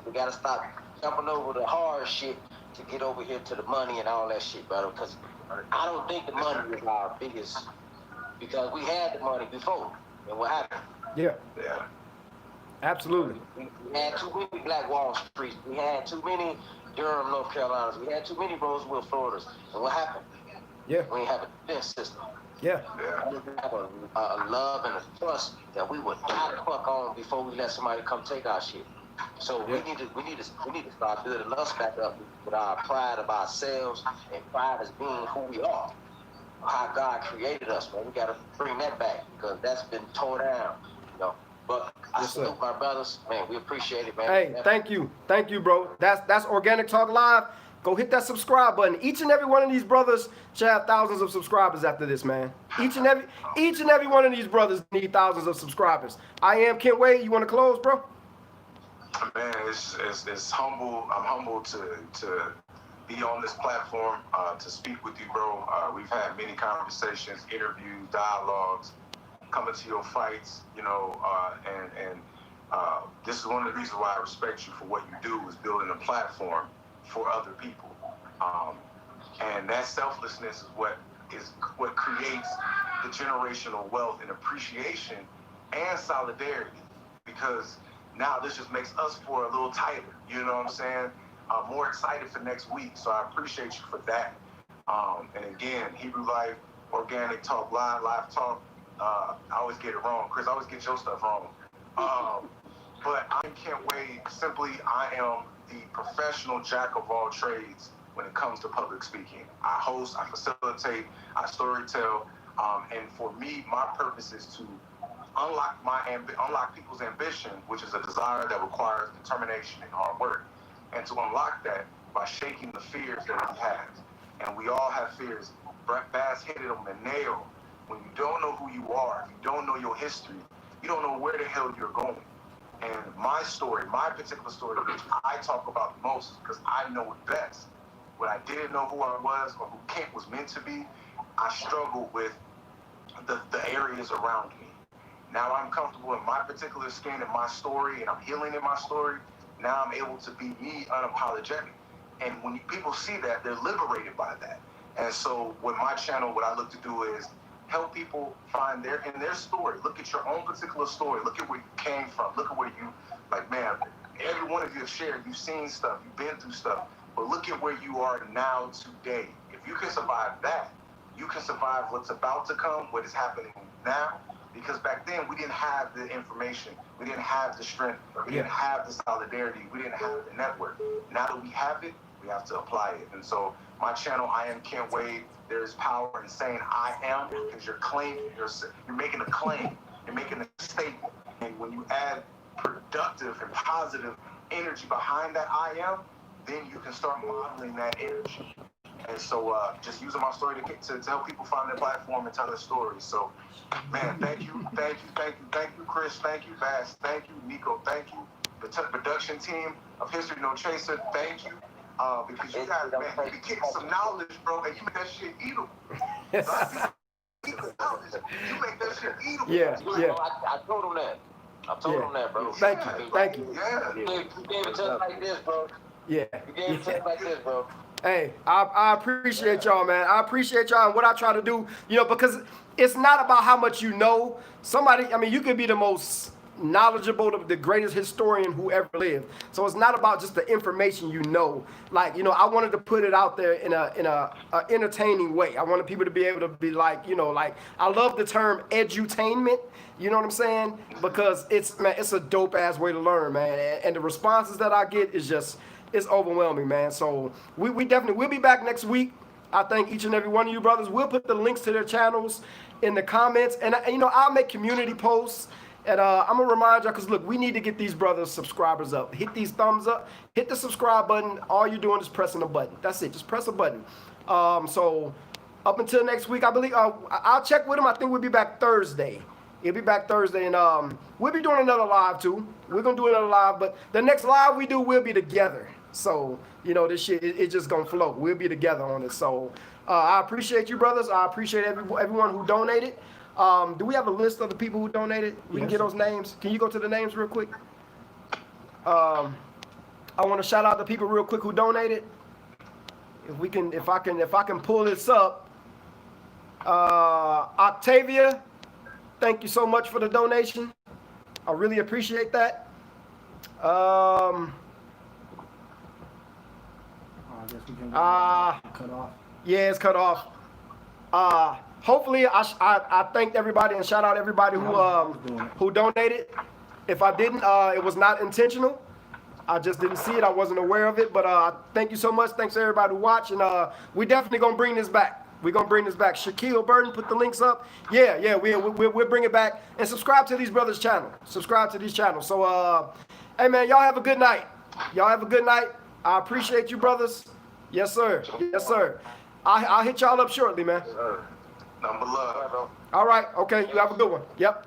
We gotta stop jumping over the hard shit to get over here to the money and all that shit, brother. Cause I don't think the money is our biggest, because we had the money before, and what happened? Yeah. Yeah. Absolutely. We had too many Black Wall Streets. We had too many Durham, North Carolinas. We had too many Roseville, Floridas. And what happened? Yeah. We didn't have a defense system. Yeah. We didn't have a love and a trust that we would die the fuck on before we let somebody come take our shit. So we need to start building us back up with our pride of ourselves and pride as being who we are, how God created us, man. We gotta bring that back because that's been torn down, But I salute my brothers, man. We appreciate it, man. Hey, thank you, bro. That's Organic Talk Live. Go hit that subscribe button. Each and every one of these brothers should have thousands of subscribers after this, man. Each and every one of these brothers need thousands of subscribers. I Am Ken Wade. You want to close, bro? Man, it's humble. I'm humbled to be on this platform to speak with you, bro. We've had many conversations, interviews, dialogues, coming to your fights, you know, and this is one of the reasons why I respect you for what you do, is building a platform for other people. And that selflessness is what creates the generational wealth and appreciation and solidarity, because now this just makes us for a little tighter, you know what I'm saying? I'm more excited for next week, so I appreciate you for that. And again, Hebrew Life, Organic Talk, Live Talk, I always get it wrong. Chris, I always get your stuff wrong. But I can't wait. Simply, I am the professional jack of all trades when it comes to public speaking. I host, I facilitate, I storytell, and for me, my purpose is to unlock people's ambition, which is a desire that requires determination and hard work, and to unlock that by shaking the fears that we have. And we all have fears. Bass hit it on the nail. When you don't know who you are, if you don't know your history, you don't know where the hell you're going. And my story, my particular story, which I talk about the most, because I know it best. When I didn't know who I was or who Kent was meant to be, I struggled with the areas around me. Now I'm comfortable in my particular skin and my story, and I'm healing in my story. Now I'm able to be me unapologetic. And when people see that, they're liberated by that. And so with my channel, what I look to do is help people find in their story. Look at your own particular story. Look at where you came from. Look at where you, like, man, every one of you have shared. You've seen stuff. You've been through stuff. But look at where you are now today. If you can survive that, you can survive what's about to come, what is happening now. Because back then, we didn't have the information. We didn't have the strength. We didn't have the solidarity. We didn't have the network. Now that we have it, we have to apply it. And so my channel, I Am Kent Wade, there's power in saying I am, because you're claiming, you're making a claim. You're making a statement. And when you add productive and positive energy behind that I am, then you can start modeling that energy. And so just using my story to help people find their platform and tell their stories. So, man, thank you, Chris, thank you, Bass, thank you, Nico, thank you. The production team of History No Chaser, thank you. Because you guys, man, you be getting some knowledge, bro, and you make that shit eatable. You make that shit eatable. Yeah. I told him that. I told him that, bro. Thank you. Yeah. You gave it to us like this, bro. Yeah. You gave it to us like this, bro. Hey, I appreciate y'all, man. I appreciate y'all, and what I try to do, you know, because it's not about how much you know. You could be the most knowledgeable, the greatest historian who ever lived. So it's not about just the information you know. Like, you know, I wanted to put it out there in a entertaining way. I wanted people to be able to be like, you know, like, I love the term edutainment. You know what I'm saying? Because it's a dope ass way to learn, man. And the responses that I get is just, it's overwhelming, man. So we definitely, we'll be back next week. I thank each and every one of you brothers. We'll put the links to their channels in the comments. And, you know, I'll make community posts. And I'm going to remind y'all, because, look, we need to get these brothers' subscribers up. Hit these thumbs up. Hit the subscribe button. All you're doing is pressing a button. That's it. Just press a button. So up until next week, I believe, I'll check with them. I think we'll be back Thursday. He'll be back Thursday, and we'll be doing another live, too. We're going to do another live, but the next live we do, we'll be together. So, you know, this shit, it's just going to flow. We'll be together on it. So I appreciate you, brothers. I appreciate everyone who donated. Do we have a list of the people who donated? We can get those names. Can you go to the names real quick? I want to shout out the people real quick who donated. If I can pull this up. Octavia, thank you so much for the donation. I really appreciate that. Cut off. Yeah, it's cut off. Hopefully, I thanked everybody and shout out everybody who donated. If I didn't, it was not intentional. I just didn't see it. I wasn't aware of it. But thank you so much. Thanks to everybody who watched. And we definitely going to bring this back. We're going to bring this back. Shaquille Burton, put the links up. Yeah, we'll bring it back. And subscribe to these brothers' channel. Subscribe to these channels. So, hey, man, y'all have a good night. Y'all have a good night. I appreciate you, brothers. Yes, sir. Yes, sir. I'll hit y'all up shortly, man. Number love. All right. Okay. You have a good one. Yep.